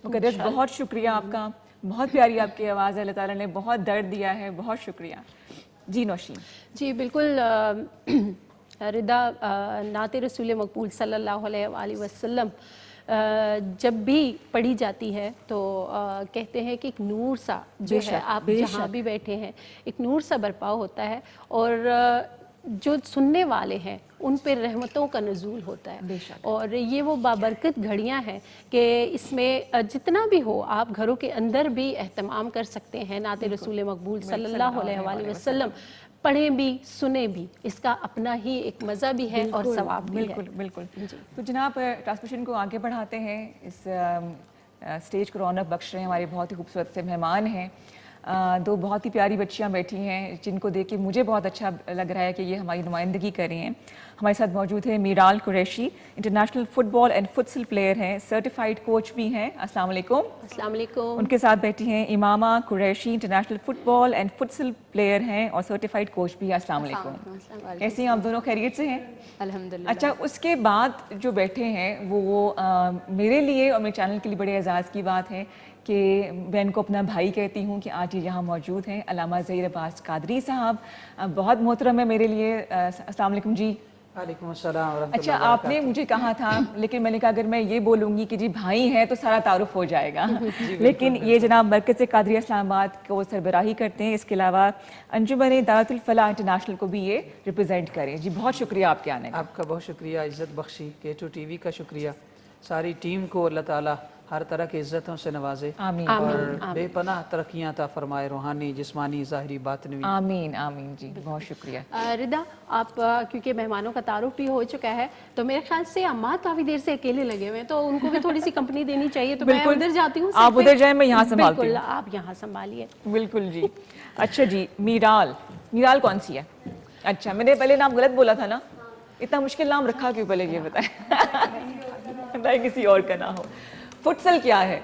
मुक़द्दस बहुत शुक्रिया आपका, बहुत प्यारी आपकी आवाज़ है, अल्लाह ताला ने बहुत दर्द दिया है, बहुत शुक्रिया। जी नौशीन। जी बिल्कुल। रिदा नात रसूल मकबूल सल्लल्लाहु अलैहि वसल्लम जब भी पढ़ी जाती है तो कहते हैं कि एक नूर सा जो है, आप जहाँ भी बैठे हैं, एक नूर सा बर्पा होता है और जो सुनने वाले हैं उन पर रहमतों का नज़ूल होता है। और ये वो बाबरकत घड़ियाँ हैं कि इसमें जितना भी हो आप घरों के अंदर भी एहतमाम कर सकते हैं नात रसूल मकबूल सल्लल्लाहु अलैहि वसल्लम। पढ़ें भी, सुने भी, इसका अपना ही एक मज़ा भी है और सवाब भी है। बिल्कुल। तो जनाब ट्रांसमिशन को आगे बढ़ाते हैं। इस स्टेज को रौनक बख्श रहे हैं हमारे बहुत ही खूबसूरत से मेहमान हैं। दो बहुत ही प्यारी बच्चियां बैठी हैं जिनको देख के मुझे बहुत अच्छा लग रहा है कि ये हमारी नुमाइंदगी कर रही हैं। हमारे साथ मौजूद है Miral Qureshi, international football and futsal player हैं, सर्टिफाइड कोच भी हैं। अस्सलाम वालेकुम। अस्सलाम वालेकुम। उनके साथ बैठी हैं Imama Qureshi, international football and futsal player हैं और सर्टिफाइड कोच भी है। अस्सलाम वालेकुम। कैसे हैं आप दोनों? खैरियत से हैं? अल्हम्दुलिल्लाह। अच्छा, उसके बाद जो बैठे हैं वो मेरे लिए और मेरे चैनल के लिए बड़े एजाज़ की बात है कि मैं इनको अपना भाई कहती हूँ कि आज ये यहाँ मौजूद हैं। अल्लामा ज़हीर अब्बास कादरी साहब बहुत मोहतरम है मेरे लिए। अस्सलाम वालेकुम जी। वालेकुम अस्सलाम। अच्छा, आपने मुझे कहा था लेकिन मैंने कहा अगर मैं ये बोलूँगी कि जी भाई हैं तो सारा तारुफ हो जाएगा। लेकिन ये जनाब मरकज़ कादरी इस्लामाबाद को सरबराही करते हैं, इसके अलावा अंजुमन दारुल फलाह इंटरनेशनल को भी ये रिप्रेजेंट करें। जी बहुत शुक्रिया आपके आने का। आपका बहुत शुक्रिया, इज़्ज़त बख्शी, K2 TV का शुक्रिया, सारी टीम को अल्लाह ताला हर तरह की इज्जतों से नवाजे आमीन। और आमीन। बेपनाह तरक्कियां अता फरमाए, रूहानी, जिस्मानी, ज़ाहिरी, बातिनी। आमीन आमीन जी, बहुत शुक्रिया। रिदा, आप क्योंकि मेहमानों का तारुफ भी हो चुका है, तो मेरे ख्याल से अम्मा काफ़ी देर से अकेले लगे हुए हैं, तो उनको भी थोड़ी सी कंपनी देनी चाहिए। तो मैं बिल्कुल। उधर जाती हूँ, आप उधर जाएं, मैं यहाँ संभालती हूँ। बिल्कुल, आप यहाँ संभालिए। बिल्कुल जी। अच्छा जी, मीराल, मीराल कौन सी है? अच्छा, मैंने पहले नाम गलत बोला था ना, इतना मुश्किल नाम रखा क्यों, पहले ये बताएं किसी और का ना हो। फुटसल क्या है?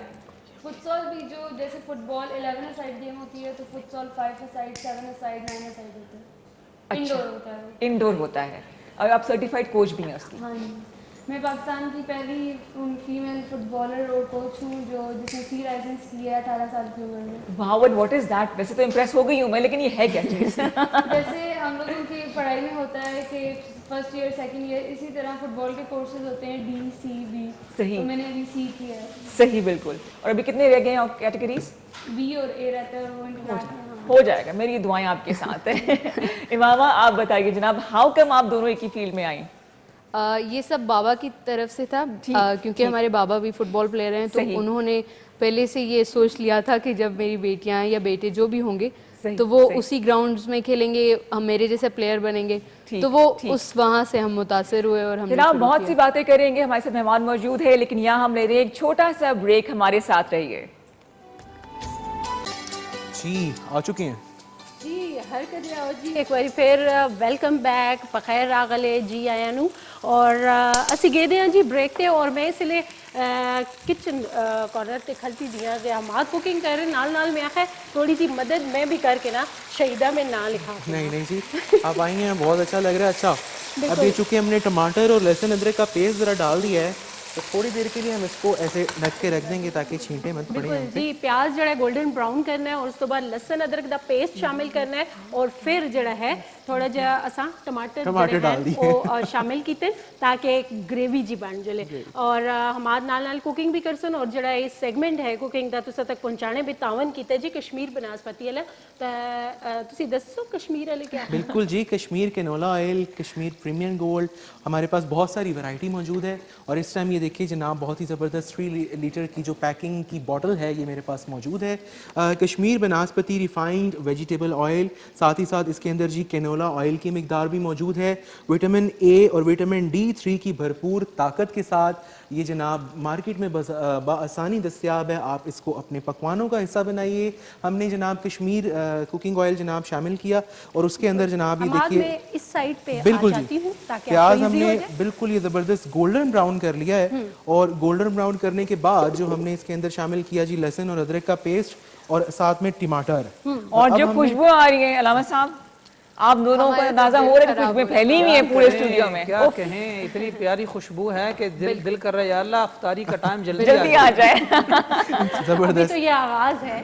फुटसॉल भी जो जैसे फुटबॉल 11 साइड गेम होती है, तो फुटसॉल 5 साइड, 7 साइड, 9 साइड होता है। अच्छा, इंडोर होता है। इंडोर होता है। और आप सर्टिफाइड कोच भी हैं उसकी? हाँ जी, मैं पाकिस्तान की पहली फीमेल फुटबॉलर और कोच हूँ जिसने सी लाइसेंस लिया है 18 साल की उम्र में। वाह, व्हाट इज दैट? वैसे तो इम्प्रेस हो गई हूँ मैं, लेकिन ये है क्या चीज़? जैसे हम लोगों की पढ़ाई में होता है कि फर्स्ट ईयर, सेकंड ईयर, इसी तरह फुटबॉल के कोर्सेज होते हैं डी, सी, बी। सही। तो मैंने अभी सी किया है। सही, बिल्कुल। और अभी कितने रह गए हैं कैटेगरीज? बी और ए रहता है, वो इंटरनेशनल। हो जाएगा, मेरी दुआएं आपके साथ है। इमामा, आप बताइए जनाब, हाउ कम आप दोनों एक ही फील्ड में आई? ये सब बाबा की तरफ से था, क्योंकि ठीक। हमारे बाबा भी फुटबॉल प्लेयर हैं, तो सही। उन्होंने पहले से ये सोच लिया था कि जब मेरी बेटियां या बेटे जो भी होंगे, सही, तो वो सही। उसी ग्राउंड्स में खेलेंगे, हम मेरे जैसे प्लेयर बनेंगे। ठीक, तो वो ठीक। उस वहाँ से हम मुतासिर हुए और हमने जनाब शुरू बहुत किया। सी बातें करेंगे, हमारे साथ मेहमान मौजूद है, लेकिन यहाँ हम ले रहे हैं एक छोटा सा ब्रेक, हमारे साथ रहिए। जी आ चुके हैं जी, हर कदे आओ जी, एक बार फिर वेलकम बैक, बखैर रागले जी आया नू। और असी गए हैं जी ब्रेक ते, और मैं इसलिए किचन कॉर्नर ते खलती दिया कि हम हाथ कुकिंग कर रहे नाल नाल में आखिर थोड़ी सी मदद मैं भी करके ना शहीदा में ना लिखा। नहीं नहीं जी, आप आई हैं, बहुत अच्छा लग रहा है। अच्छा, अब ये चूँकि हमने टमाटर और लहसुन अदरक का पेस्ट ज़रा डाल दिया है, तो थोड़ी देर के लिए हम इसको ऐसे ढक के रख देंगे ताकि छींटे मत पड़े। बिल्कुल जी, प्याज जड़ा गोल्डन ब्राउन करना है, और उसके बाद लहसुन अदरक दा पेस्ट शामिल करना है, और फिर जड़ा है थोड़ा जा असा टमाटर डाल दिए और शामिल कीते ताकि ग्रेवी जी बन जले। और हमारे नाल नाल कुकिंग भी करसन, और जड़ा ये सेगमेंट है कुकिंग दा तुसा तक पहुंचाने भी तावन कीते जी कश्मीर बनास्पति वाला। तुसी दसो कश्मीर वाले क्या? बिल्कुल जी, Kashmir canola oil, Kashmir premium gold, हमारे पास बहुत सारी वैरायटी मौजूद है। और इस टाइम ये देखिए जनाब, बहुत ही ज़बरदस्त 3 लीटर की जो पैकिंग की बॉटल है ये मेरे पास मौजूद है। कश्मीर बनास्पति रिफाइंड वेजिटेबल ऑयल, साथ ही साथ इसके अंदर जी कैनोला ऑयल की मिकदार भी मौजूद है। विटामिन ए और विटामिन D3 की भरपूर ताकत के साथ ये जनाब मार्केट में बआसानी दस्तियाब है। आप इसको अपने पकवानों का हिस्सा बनाइए। हमने जनाब कश्मीर कुकिंग ऑयल जनाब शामिल किया, और उसके अंदर जनाब ये देखिए इस साइड पे बिल्कुल आ जी, जाती हूँ ताकि प्याज आपको easy हो हमने जाए। बिल्कुल ये ज़बरदस्त गोल्डन ब्राउन कर लिया है। और गोल्डन ब्राउन करने के बाद जो हमने इसके अंदर शामिल किया जी लहसुन और अदरक का पेस्ट, और साथ में टमाटर। और जो खुशबू आ रही है अलामा साहब, आप दोनों को अंदाजा हो रहा है कि खुशबू फैली हुई है पूरे स्टूडियो में। क्या कहें, इतनी प्यारी खुशबू है कि दिल कर रहा है या अल्लाह इफ्तारी का टाइम जल्दी आ जाए। जबरदस्त, तो ये आगाज है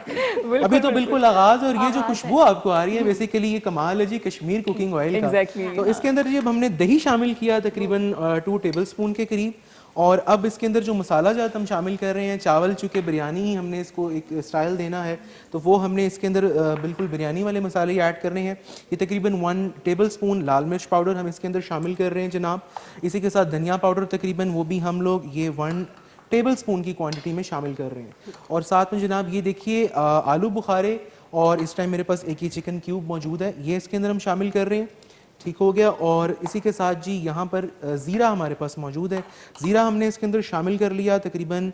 अभी तो बिल्कुल आगाज। और ये जो खुशबू आपको आ रही है, बेसिकली ये कमाल है जी कश्मीर कुकिंग ऑयल का। तो इसके अंदर जी अब हमने दही शामिल किया तकरीबन 2 टेबल स्पून के करीब। और अब इसके अंदर जो मसाला जात हम शामिल कर रहे हैं, चावल चूँकि बिरयानी ही हमने इसको एक स्टाइल देना है, तो वो हमने इसके अंदर बिल्कुल बिरयानी वाले मसाले ऐड करने हैं। ये तकरीबन 1 टेबल स्पून लाल मिर्च पाउडर हम इसके अंदर शामिल कर रहे हैं जनाब। इसी के साथ धनिया पाउडर तकरीबन वो भी हम लोग ये 1 टेबल स्पून की क्वांटिटी में शामिल कर रहे हैं। और साथ में जनाब ये देखिए आलू बुखारे, और इस टाइम मेरे पास एक ही चिकन क्यूब मौजूद है, ये इसके अंदर हम शामिल कर रहे हैं। ठीक हो गया। और इसी के साथ जी यहाँ पर ज़ीरा हमारे पास मौजूद है, ज़ीरा हमने इसके अंदर शामिल कर लिया तकरीबन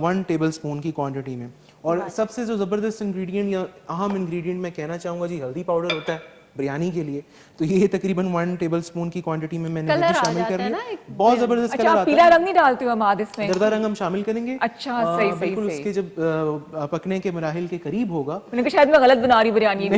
1 टेबल स्पून की क्वांटिटी में। और सबसे जो ज़बरदस्त इंग्रेडिएंट या अहम इंग्रेडिएंट मैं कहना चाहूँगा जी, हल्दी पाउडर होता है बिरयानी के लिए, तो ये तकरीबन 1 टेबल स्पून की क्वांटिटी में मैंने हल्दी शामिल कर लिया। बहुत जबरदस्त कलर आता है। पीला रंग नहीं डालती हूँ हम इसमें? जर्दा रंग हम शामिल करेंगे। अच्छा, सही सही बिल्कुल सही। उसके जब पकने के मराहिल के करीब होगा। मैंने कहा शायद मैं गलत बना रही बिरयानी।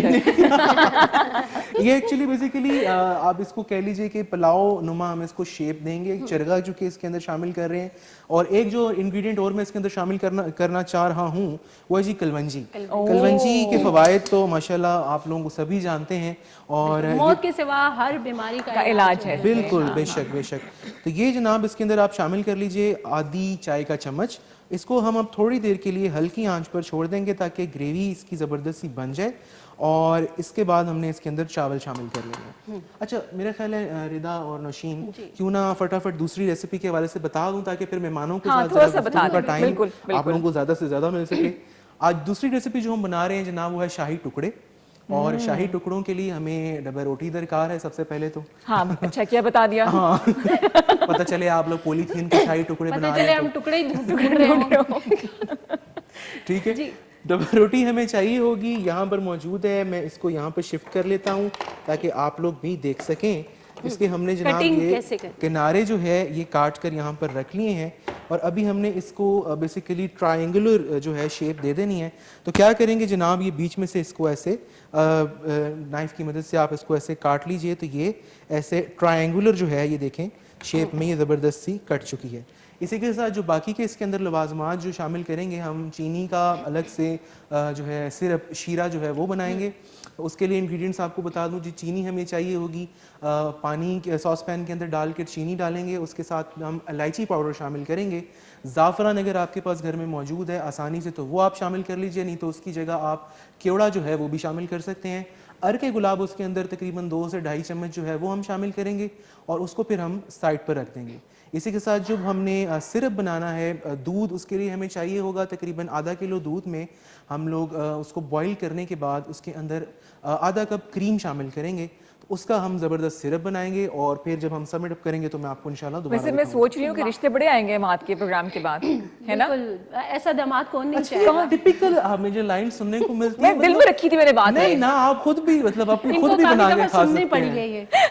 ये एक्चुअली बेसिकली आप इसको कह लीजिए कि पुलाव नुमा हम इसको शेप देंगे। चरगा जो कि इसके अंदर शामिल कर रहे हैं। और एक जो इंग्रेडिएंट और मैं इसके अंदर शामिल करना चाह रहा हूँ वो है जी कलवंजी। कलवंजी के फवायद तो माशाल्लाह आप लोगों को सभी जानते हैं, और मौत के सिवा हर बीमारी का इलाज है। बिल्कुल, बेशक बेशक। तो ये जनाब इसके अंदर आप शामिल कर लीजिए आधी चाय का चम्मच इसको हम अब थोड़ी देर के लिए हल्की आंच पर छोड़ देंगे ताकि ग्रेवी इसकी ज़बरदस्त सी बन जाए, और इसके बाद हमने इसके अंदर चावल शामिल कर लेंगे। अच्छा, मेरा ख्याल है रिदा और नौशीन, क्यों ना फटाफट दूसरी रेसिपी के हवाले से बता दूं ताकि फिर मेहमानों के साथ गुफ्तगू का टाइम आप लोगों को ज़्यादा से ज़्यादा मिल सके। आज दूसरी रेसिपी जो हम बना रहे हैं जनाब वो है शाही टुकड़े, और शाही टुकड़ों के लिए हमें डबल रोटी दरकार है सबसे पहले तो। हाँ, अच्छा किया बता दिया। हाँ पता चले आप लोग पॉलीथीन के शाही टुकड़े बना रहे हैं, हम टुकड़े ही ढूंढ रहे हो। ठीक है। डबल रोटी हमें चाहिए होगी, यहाँ पर मौजूद है, मैं इसको यहाँ पर शिफ्ट कर लेता हूँ ताकि आप लोग भी देख सकें। इसके हमने जनाब ये किनारे जो है ये काट कर यहाँ पर रख लिए हैं, और अभी हमने इसको बेसिकली ट्रायंगुलर जो है शेप दे देनी है। तो क्या करेंगे जनाब, ये बीच में से इसको ऐसे नाइफ की मदद से आप इसको ऐसे काट लीजिए, तो ये ऐसे ट्रायंगुलर जो है ये देखें शेप में ये ज़बरदस्त सी कट चुकी है। इसी के साथ जो बाकी के इसके अंदर लवाजमात जो शामिल करेंगे, हम चीनी का अलग से जो है सिरप शीरा जो है वो बनाएंगे। उसके लिए इंग्रेडिएंट्स आपको बता दूं जी, चीनी हमें चाहिए होगी, पानी के सॉस पैन के अंदर डाल के चीनी डालेंगे, उसके साथ हम इलायची पाउडर शामिल करेंगे। ज़ाफ़रान अगर आपके पास घर में मौजूद है आसानी से तो वो आप शामिल कर लीजिए, नहीं तो उसकी जगह आप केवड़ा जो है वो भी शामिल कर सकते हैं। अरके गुलाब उसके अंदर तकरीबन 2 से 2.5 चम्मच जो है वो हम शामिल करेंगे, और उसको फिर हम साइड पर रख देंगे। इसी के साथ जब हमने सिरप बनाना है, दूध उसके लिए हमें चाहिए होगा तकरीबन आधा किलो दूध में हम लोग उसको बॉईल करने के बाद उसके अंदर आधा कप क्रीम शामिल करेंगे, तो उसका हम ज़बरदस्त सिरप बनाएंगे, और फिर जब हम सबमिट करेंगे तो मैं आपको इंशाल्लाह दोबारा वैसे मैं सोच रही हूँ कि रिश्ते बड़े आएंगे मात के प्रोग्राम के बाद, है ना? ऐसा दामाद कौन नहीं चाहेगा। टिपिकल मुझे लाइन सुनने को मिलती है, दिल में रखी थी मैंने बात। नहीं ना, आप खुद भी मतलब अपनी खुद भी बना के खा सकते हैं,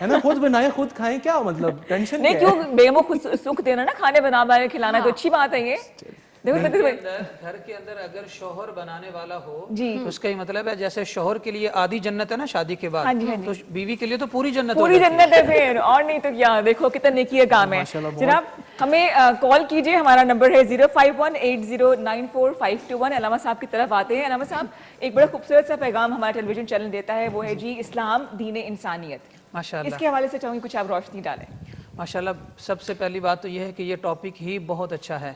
है ना? खुद बनाए खुद खाएं, क्या मतलब टेंशन नहीं, क्यों बेमो खुद सुख देना ना, खाने बना खिलाना तो अच्छी बात है ये। देखो घर के अंदर अगर शोहर बनाने वाला हो तो उसका ही मतलब है जैसे शोहर के लिए आधी जन्नत है ना शादी के बाद, तो बीवी के लिए तो पूरी जन्नत है फिर, और नहीं तो क्या। देखो कितना नेकी का काम है। जनाब हमें कॉल कीजिए, हमारा नंबर है 0518094521। अलामा साहब की तरफ आते हैं। अलामा साहब, एक बड़ा खूबसूरत सा पैगाम हमारा टेलीविजन चैनल देता है, वो है जी इस्लाम दीन इंसानियत। माशाल्लाह, इसके हवाले से चाहूंगी कुछ आप रोशनी डालें। माशाल्लाह, सबसे पहली बात तो यह है कि ये टॉपिक ही बहुत अच्छा है।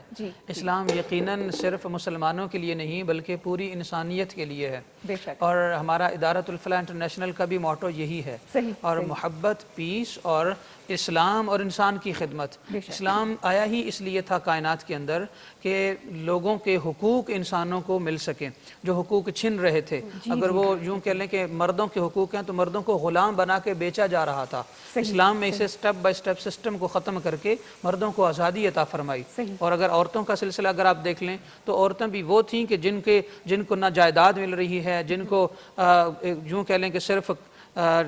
इस्लाम यकीनन सिर्फ मुसलमानों के लिए नहीं बल्कि पूरी इंसानियत के लिए है, और हमारा इदारतुल फलाह इंटरनेशनल का भी मोटो यही है। और मोहब्बत, पीस और इस्लाम और इंसान की खिदमत। इस्लाम आया ही इसलिए था कायनात के अंदर कि लोगों के हुकूक इंसानों को मिल सकें, जो हुकूक छिन रहे थे। अगर वो यूँ कह लें कि मर्दों के हुकूक हैं तो मर्दों को गुलाम बना के बेचा जा रहा था। इस्लाम में इसे स्टेप बाय स्टेप सिस्टम को ख़त्म करके मर्दों को आज़ादी अता फरमाई। और अगर औरतों का सिलसिला अगर आप देख लें तो औरतें भी वो थीं कि जिनको ना जायदाद मिल रही है, जिनको यूँ कह लें कि सिर्फ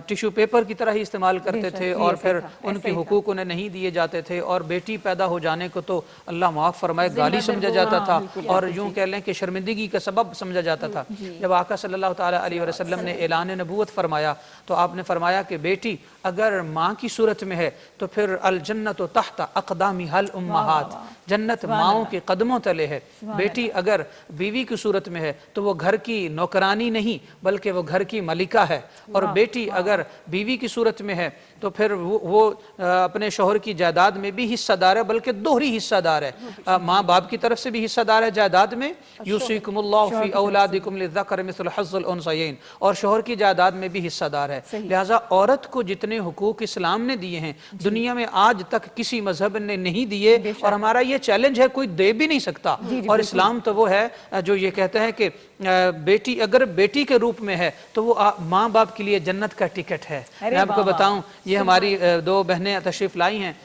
टिश्यू पेपर की तरह ही इस्तेमाल करते थे, और फिर उनके हुकूक उन्हें नहीं दिए जाते थे, और बेटी पैदा हो जाने को तो अल्लाह माफ़ फरमाए गाली समझा जाता था, और यूँ कह लें कि शर्मिंदगी का सबब समझा जाता था। जब आका सल्लल्लाहु ताला अलैहि वसल्लम ने ऐलान नबूवत फरमाया तो आपने फरमाया कि बेटी अगर माँ की सूरत में है तो फिर अल जन्नत तहत अक़दामी हल उम्महात, जन्नत माओं के कदमों तले है। बेटी अगर बीवी की सूरत में है तो वो घर की नौकरानी नहीं बल्कि वो घर की मलिका है, और बेटी अगर बीवी की सूरत में है तो फिर वो अपने शोहर की जायदाद में भी हिस्सादार है, बल्कि दोहरी हिस्सादार है। माँ बाप की तरफ से भी हिस्सादार है जायदाद में, यूसिकुमुल्लाहु फी औलादिकुम लिज़्ज़करि मिस्लु हज़्ज़िल उन्सयैन, और शोहर की जायदाद में भी हिस्सादार है। लिहाजा औरत को जितने हुकूक इस्लाम ने दिए हैं दुनिया में आज तक किसी मजहब ने नहीं दिए, और हमारा ये चैलेंज है कोई दे भी नहीं सकता। और इस्लाम तो वो है जो ये कहता है कि बेटी अगर बेटी के रूप में है तो वो माँ बाप के लिए जन्नत का टिकट है। मैं आपको बताऊं, ये हमारी 2 बहनें तशरीफ लाई हैं,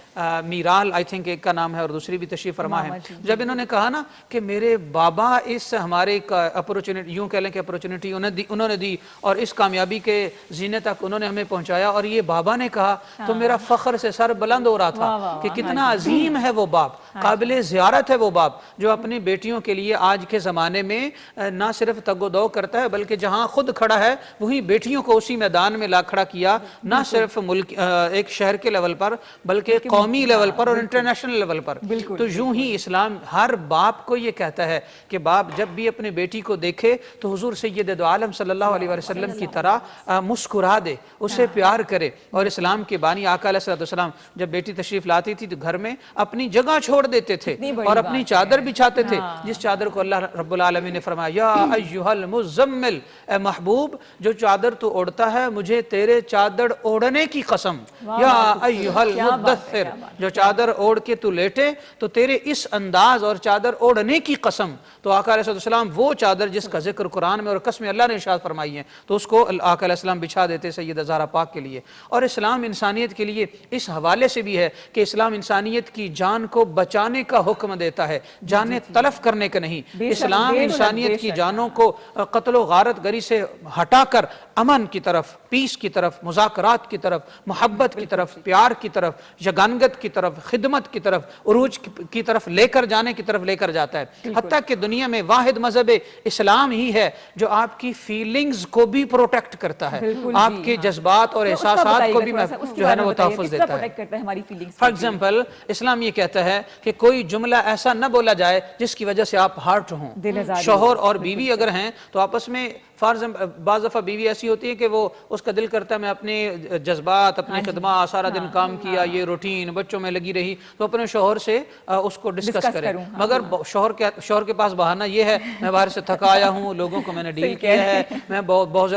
मीराल आई थिंक एक का नाम है और दूसरी भी तशरीफ फरमा है। जब इन्होंने कहा ना कि मेरे बाबा इस हमारे अपॉर्चुनिटी, यूँ कह लें कि अपॉर्चुनिटी उन्होंने दी और इस कामयाबी के जीने तक उन्होंने हमें पहुंचाया, और ये बाबा ने कहा तो मेरा फख्र से सर बुलंद हो रहा था कि कितना अजीम है वो बाप, काबिल ज़ियारत है वो बाप जो अपनी बेटियों के लिए आज के ज़माने में ना सिर्फ तगोदो करता है बल्कि जहाँ खुद खड़ा है वहीं बेटियों को उसी मैदान में ला खड़ा किया, ना सिर्फ मुल्क एक शहर के लेवल पर बल्कि कौमी लेवल पर और इंटरनेशनल लेवल पर। तो यूं ही इस्लाम हर बाप को ये कहता है कि बाप जब भी अपने बेटी को देखे तो हुजूर सैयद दो आलम सल्लल्लाहु अलैहि वसल्लम की तरह मुस्कुरा दे, उसे प्यार करे। और इस्लाम के बानी आका अलैहिस्सलाम जब बेटी तशरीफ लाती थी तो घर में अपनी जगह छोड़ देते थे और अपनी चादर बिछाते थे, जिस चादर को अल्लाह रब्बुल आलमीन ने फरमाया या अय्युहल मुज़म्मिल, ए महबूब जो चादर तू ओढ़ता है मुझे तेरे चादर ओढ़ने की कसम, या अय्युहल मुद्दस्सिर जो चादर ओढ़ के तू लेटे तो तेरे इस अंदाज और चादर ओढ़ने की कसम। तो आका अलैहिस्सलाम वो चादर जिसका जिक्र कुरान में और कसम अल्लाह ने इरशाद फरमाई है तो उसको आका अलैहिस्सलाम बिछा देते सैयद ज़हरा पाक के लिए। और इस्लाम इंसानियत के लिए इस हवाले से भी है कि इस्लाम इंसानियत की जान को बचाने का हुक्म देता है, जाने तलफ करने का नहीं। इस्लाम इंसानियत की जानों को कत्ल गारत गरी से हटाकर अमन की तरफ, पीस की तरफ, मुज़ाकरात की तरफ, मोहब्बत की तरफ, प्यार की तरफ, यगानगत की तरफ, खिदमत की तरफ, उरूज की तरफ लेकर जाने की तरफ लेकर जाता है। हत्ता कि दुनिया में वाहिद मजहब इस्लाम ही है जो आपकी फीलिंग्स को भी प्रोटेक्ट करता है, आपके जज्बात और एहसासात को भी जो है ना वो तहफ़्फ़ुज़ देता है। फॉर एग्जाम्पल इस्लाम ये कहता है कि कोई जुमला ऐसा न बोला जाए जिसकी वजह से आप हर्ट हों। शौहर और बीवी अगर हैं तो आपस में बाज़ दफ़ा बीवी ऐसी होती है कि वो उसका दिल करता है मैं अपने जज्बात, अपनी खिदमत, सारा दिन काम किया, ये रूटीन, बच्चों में लगी रही, तो अपने शौहर से उसको डिस्कस करे। मगर शौहर के पास बहाना ये है मैं बाहर से थका आया हूँ, लोगों को मैंने डील किया है, मैं बहुत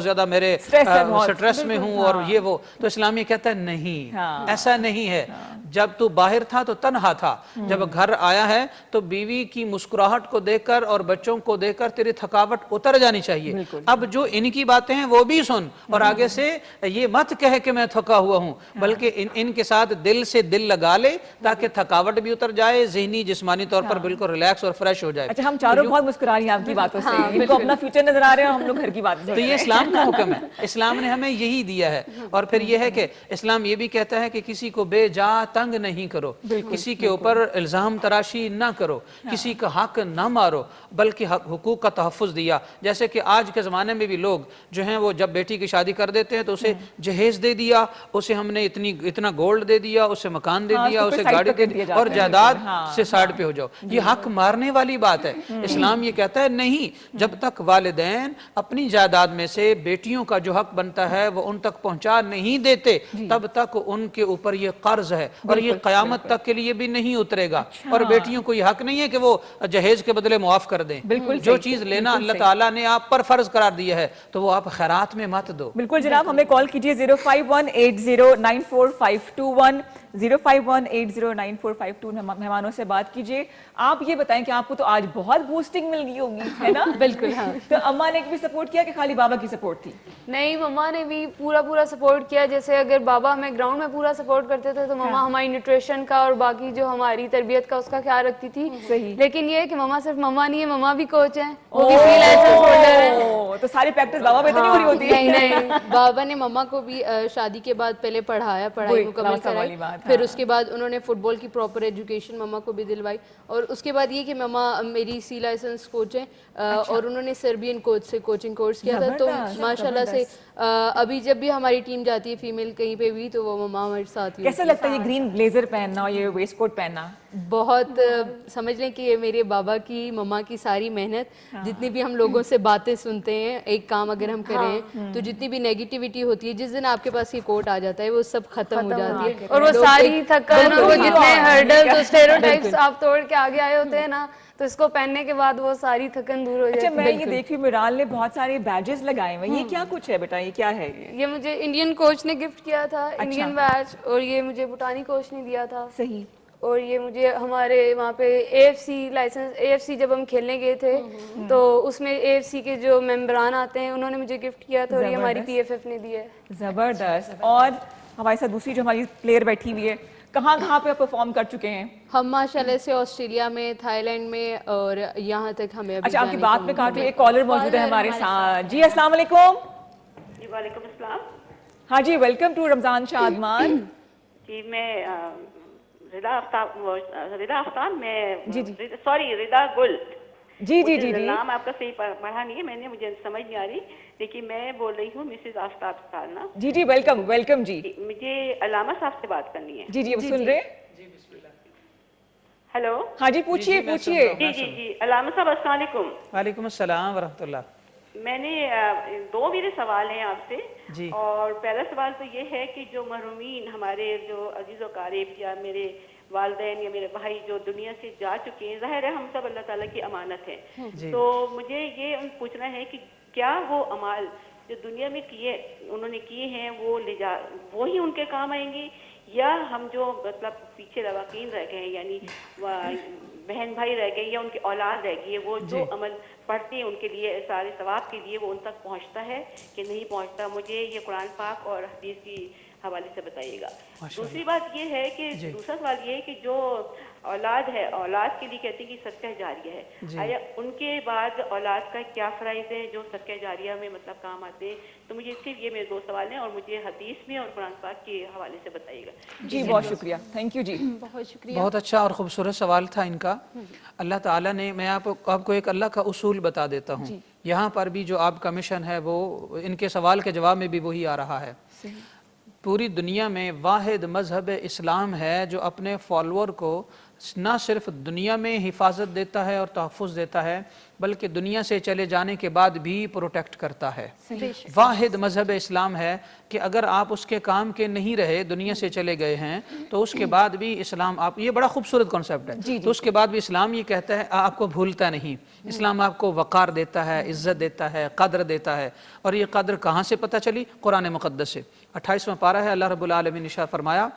ज़्यादा मेरे स्ट्रेस में हूँ और ये वो। तो इस्लाम ये कहता है नहीं, ऐसा नहीं है। जब तू बाहर था तो तन्हा था, जब घर आया है तो बीवी की मुस्कुराहट को देखकर और बच्चों को देखकर तेरी थकावट उतर जानी चाहिए। अब जो इनकी बातें हैं वो भी सुन और आगे से ये मत कहे कि मैं थका हुआ हूं, बल्कि इनके साथ दिल से दिल लगा ले ताकि थकावट भी उतर जाए, ज़हनी जिस्मानी तौर पर बिल्कुल रिलैक्स और फ्रेश हो जाए। अच्छा, हम चारों बहुत मुस्कुरा रही हैं आपकी बातों से, इनको अपना फ्यूचर नजर आ रहा है और हम लोग घर की बात। तो ये इस्लाम का हुक्म है, इस्लाम ने हमें यही दिया है। और फिर यह है कि इस्लाम ये भी कहता है कि किसी को बेजा तंग नहीं करो, किसी के ऊपर इल्जाम तराशी ना करो, किसी का हक ना मारो, बल्कि हुकूक का तहफ़्फ़ुज़ दिया। जैसे कि आज के ज़माने में भी लोग जो हैं वो जब बेटी की शादी कर देते हैं तो उसे जहेज दे दिया, उसे हमने इतना गोल्ड दे दिया, उसे मकान दे दिया, उसे गाड़ी दे दी और जायदाद से साइड पे हो जाओ। ये हक मारने वाली बात है। इस्लाम ये कहता है नहीं, जब तक वालिदैन अपनी जायदाद में से बेटियों का जो हक बनता है वो उन तक पहुंचा नहीं देते तब तक उनके ऊपर ये कर्ज है और ये क़यामत तक के लिए भी नहीं उतरेगा। और बेटियों को ये हक नहीं है कि वो जहेज के बदले मुआफ कर दें। जो चीज लेना अल्लाह ताला ने आप पर फर्ज करार दिया है तो वो आप खैरात में मत दो। बिल्कुल जनाब, हमें कॉल कीजिए 05180945521 05180945521 मेहमानों से बात कीजिए। आप ये बताएं कि आपको तो आज बहुत बूस्टिंग मिल गई होगी, है ना? बिल्कुल हाँ। तो अम्मा ने भी सपोर्ट किया कि खाली बाबा की सपोर्ट थी? नहीं, मम्मा ने भी पूरा सपोर्ट किया। जैसे अगर बाबा हमें ग्राउंड में पूरा सपोर्ट करते थे तो मम्मा हमारी न्यूट्रिशन का और बाकी जो हमारी तरबियत का उसका ख्याल रखती थी। सही। लेकिन ये है कि मम्मा सिर्फ मम्मा नहीं है, मम्मा भी कोच है, वो भी फ्री लाइसेंस होल्डर है। तो सारी प्रैक्टिस बाबा पे तो नहीं हो रही होती? नहीं, बाबा ने मम्मा को भी शादी के बाद पहले पढ़ाया, पढ़ाई मुकम्मल कराई, फिर उसके बाद उन्होंने फुटबॉल की प्रॉपर एजुकेशन मम्मा को भी दिलवाई। और उसके बाद ये कि मम्मा मेरी सी लाइसेंस कोच हैं और उन्होंने सर्बियन कोच से कोचिंग कोर्स किया था। तो माशाल्लाह से अभी जब भी हमारी टीम जाती है फीमेल कहीं पे भी तो वो मम्मा हमारे साथ ही। कैसा लगता है ये ग्रीन ब्लेजर पहनना और ये वेस्ट कोट पहनना? बहुत समझ लें कि ये मेरे बाबा की मम्मा की सारी मेहनत, जितनी भी हम लोगों से बातें सुनते हैं, एक काम अगर हम करें तो जितनी भी नेगेटिविटी होती है, जिस दिन आपके पास ये कोट आ जाता है वो सब खत्म हो जाती है। और वो सारी थकान और वो जितने हर्डल्स और स्टेरियोटाइप्स आप तोड़ के आगे आए होते हैं ना, तो इसको पहनने के बाद वो सारी थकन दूर हो जाती है। अच्छा, मैं ये देख रही हूँ मिराल ने बहुत सारे बैजेस लगाए हुए हैं, ये क्या कुछ है बेटा, ये क्या है? ये मुझे इंडियन कोच ने गिफ्ट किया था, इंडियन बैज, और ये मुझे भूटानी कोच ने दिया था। सही। और ये मुझे हमारे वहाँ पे AFC लाइसेंस, AFC जब हम खेलने गए थे तो उसमें AFC के जो मेंबरान आते हैं उन्होंने मुझे गिफ्ट किया था और ये हमारी PFF ने दिया है। जबरदस्त। और हमारे साथ दूसरी जो हमारी प्लेयर बैठी हुई है, कहाँ पे परफॉर्म कर चुके हैं? हम माशाल्लाह से ऑस्ट्रेलिया में, थाईलैंड में और यहाँ तक हमें अभी। अच्छा, आपकी बात में काट एक कॉलर मौजूद है हमारे साथ। जी अस्सलाम वालेकुम। जी वालेकुम अस्सलाम। हाँ जी, वेलकम टू रमजान शादमान। जी मैं रिदा आफ्ताब में जी सॉरी रिदा गुल जी जी जी जी। नाम आपका सही पढ़ा नहीं है मैंने, मुझे समझ नहीं आ रही, लेकिन मैं बोल रही हूँ मिसेज आफ्ताब सालना। जी जी, वेलकम वेलकम जी। मुझे अलामा साहब से बात करनी है। जी जी, सुन रहे हैं। हेलो। हाँ जी, पूछिए पूछिए। जी जी जी, अलामा साहब अस्सलाम वालेकुम। वालेकुम अस्सलाम वरहमतुल्लाह। मैंने दो मेरे सवाल हैं आपसे जी। और पहला सवाल तो ये है कि जो महरूमीन हमारे जो अजीज व कारिब या मेरे वालदैन या मेरे भाई जो दुनिया से जा चुके हैं, जाहिर है हम सब अल्लाह ताला की अमानत है, तो मुझे ये पूछना है कि क्या वो अमाल जो दुनिया में उन्होंने किए हैं वो ही उनके काम आएंगे, या हम जो मतलब पीछे रवाकीन रह गए यानी बहन भाई रह गए या उनकी औलाद रह गई है, वो जो अमल पढ़ते हैं उनके लिए सारे सवाब के लिए वो उन तक पहुंचता है कि नहीं पहुंचता? मुझे ये कुरान पाक और हदीस की हवाले से बताइएगा। दूसरी बात ये है कि दूसरा सवाल ये है कि जो औलाद है, औलाद के लिए कहते हैं कि सदका जारिया है, आया उनके बाद औलाद का क्या फ़राइज़ है जो सदका जारिया में मतलब काम आते हैं? तो मुझे सिर्फ ये मेरे दो सवाल हैं और मुझे हदीस में और कुरान पाक के हवाले से बताइएगा। जी बहुत शुक्रिया, थैंक यू जी। बहुत शुक्रिया। बहुत अच्छा और ख़ूबसूरत सवाल था इनका। अल्लाह ताला ने, मैं आपको एक अल्लाह का उसूल बता देता हूँ। यहाँ पर भी जो आपका मिशन है वो इनके सवाल के जवाब में भी वही आ रहा है। पूरी दुनिया में वाहिद मजहब इस्लाम है जो अपने फॉलोअर को न सिर्फ दुनिया में हिफाजत देता है और तहफ़्फ़ुज़ देता है, बल्कि दुनिया से चले जाने के बाद भी प्रोटेक्ट करता है। वाहिद मजहब इस्लाम है कि अगर आप उसके काम के नहीं रहे, दुनिया से चले गए हैं, तो उसके बाद भी इस्लाम आप, ये बड़ा खूबसूरत कॉन्सेप्ट है, तो उसके बाद भी इस्लाम ये कहता है आपको भूलता नहीं। इस्लाम आपको वक़ार देता है, इज़्ज़त देता है, कद्र देता है। और ये कद्र कहाँ से पता चली? कुरान मुक़द्दस से। 28वां पारा है, अल्लाह रब्बुल आलमीन ने इरशाद फरमाया,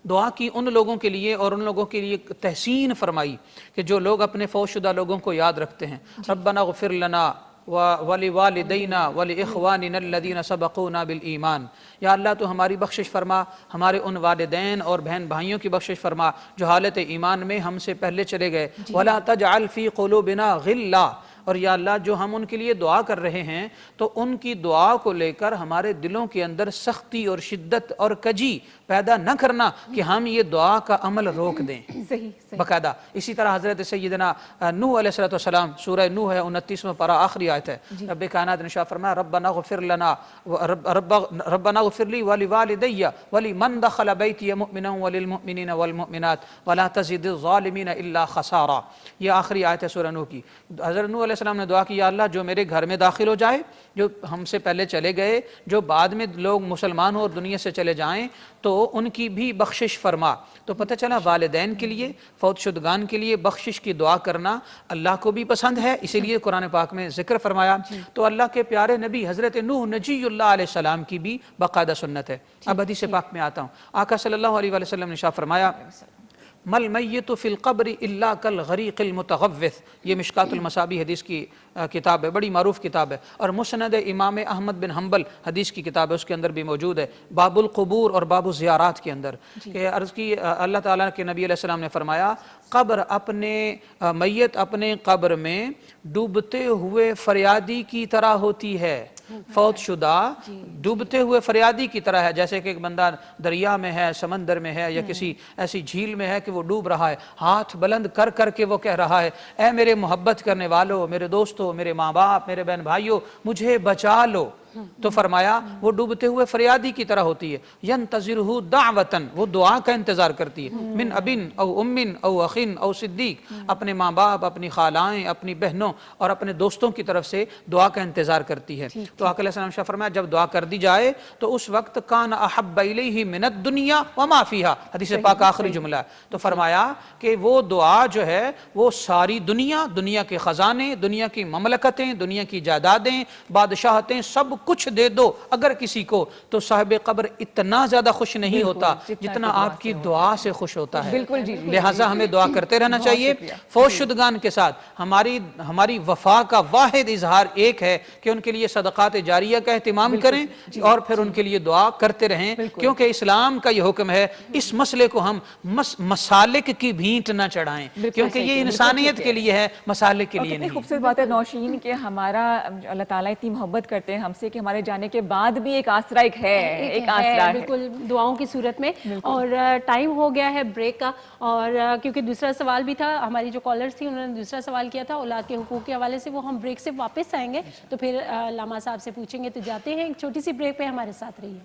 दुआ की उन लोगों के लिए और उन लोगों के लिए तहसीन फरमाई कि जो लोग अपने फौशुदा लोगों को याद रखते हैं। रब्बना ग़फ़िर लना वली वालिदैना वली इख़वानिना अल्लज़ीना सबक़ूना बिल ईमान, या अल्लाह तो हमारी बख्शिश फरमा, हमारे उन वालिदैन और बहन भाइयों की बख्शिश फरमा जो हालत ईमान में हमसे पहले चले गए। वला तजअल फ़ी क़ुलूबिना ग़िल्ला, और या अल्लाह जो हम उनके लिए दुआ कर रहे हैं तो उनकी दुआ को लेकर हमारे दिलों के अंदर सख्ती और शिद्दत और कजी पैदा न करना कि हम ये दुआ का अमल रोक दें। सही बाकायदा। इसी तरह हज़रत सैयदना नूह अलैहिस्सलाम, सूरह नूह है 29वां पारा, आखिरी आयत है। रब्बे कायनात ने इरशाद फरमाया, रब्बना ग़फ़िर लना रब्बना ग़फ़िर ली वली वालिदैया वली मन दख़ल बैती मुमिनन वलिल मुमिनीन वल मुमिनात वला तज़िदिज़ ज़ालिमीन इल्ला ख़सारा। ये आखिरी आयत है सूरह नूह की। हज़रत नूह अलैहिस्सलाम ने दुआ की, या अल्लाह जो मेरे घर में दाखिल हो जाए, जो हमसे पहले चले गए, जो बाद में लोग मुसलमान हो और दुनिया से चले जाएं, तो उनकी भी बख्शिश फरमा। तो पता चला वालिदैन के लिए, फौतशुदगान के लिए बख्शिश की दुआ करना अल्लाह को भी पसंद है, इसीलिए कुरान पाक में जिक्र फरमाया। तो अल्लाह के प्यारे नबी हज़रत नूह नजीयुल्लाह अलैहिस्सलाम की भी बाकायदा सुन्नत है। अब हदीस पाक में आता हूँ। आका सल्लल्लाहु अलैहि वसल्लम ने इरशाद फरमाया, मल मय्यतु फिल क़ब्रि इल्ला कल गरीक़िल मुतग़व्विस। ये मिशकातुल मसाबी हदीस की किताब है, बड़ी मारूफ किताब है, और मुस्नद इमाम अहमद बिन हम्बल हदीस की किताब है, उसके अंदर भी मौजूद है, बाबुल क़ुबूर और बाबु ज़ियारात के अंदर कि अर्ज़ की अल्लाह ताला के नबी अलैहिस्सलाम ने फरमाया, कब्र अपने मैयत अपने कब्र में डूबते हुए फरियादी की तरह होती है। फौतशुदा डूबते हुए फरियादी की तरह है, जैसे कि एक बंदा दरिया में है, समंदर में है, या किसी ऐसी झील में है कि वो डूब रहा है, हाथ बुलंद कर करके वो कह रहा है, ऐ मेरे मोहब्बत करने वालों, मेरे दोस्तों, मेरे माँ बाप, मेरे बहन भाइयों, मुझे बचा लो। तो फरमाया वो डूबते हुए फरियादी की तरह होती है। यंतज़िरहु दावतन, वो दुआ का इंतजार करती है। मिन अबिन औ उम्मिन औ अखिन औ सिद्दीक, अपने माँ बाप, अपनी खालाएं, अपनी बहनों और अपने दोस्तों की तरफ से दुआ का इंतजार करती है। तो आका अलैहिस्सलाम शाह फरमाया, जब दुआ कर दी जाए तो उस वक्त कान अहब्ब इलैहि मिनद दुनिया व मा फीहा, हदीस पाक आखिरी जुमला। तो फरमाया कि वो दुआ जो है वो सारी दुनिया, दुनिया के खजाने, दुनिया की ममलकतें, दुनिया की जायदादें, बादशाहतें, सब कुछ दे दो अगर किसी को, तो साहिब कब्र इतना ज्यादा खुश नहीं होता जितना आपकी दुआ से खुश होता है। बिल्कुल जी, लिहाजा हमें दुआ करते रहना चाहिए। फौशुदगान के साथ हमारी वफा का वाहिद इजहार एक है कि उनके लिए सदक़ात जारिया का एहतिमाम करें और फिर उनके लिए दुआ करते रहें, क्योंकि इस्लाम का यह हुक्म है इस मसले को हम मसालिक की भींट न चढ़ाएं, क्योंकि ये इंसानियत के लिए है, मसालिक के लिए नहीं। खूबसूरत बात है नौशीन के, हमारा अल्लाह ताला इतनी मोहब्बत करते हैं हमसे कि हमारे जाने के बाद भी एक आसरा एक आसरा है, बिल्कुल दुआओं की सूरत में। और टाइम हो गया है ब्रेक का, और क्योंकि दूसरा सवाल भी था, हमारी जो कॉलर्स थी उन्होंने दूसरा सवाल किया था औलाद के हुकूक के हवाले से, वो हम ब्रेक से वापस आएंगे तो फिर लामा साहब से पूछेंगे। तो जाते हैं एक छोटी सी ब्रेक पे, हमारे साथ रहिए।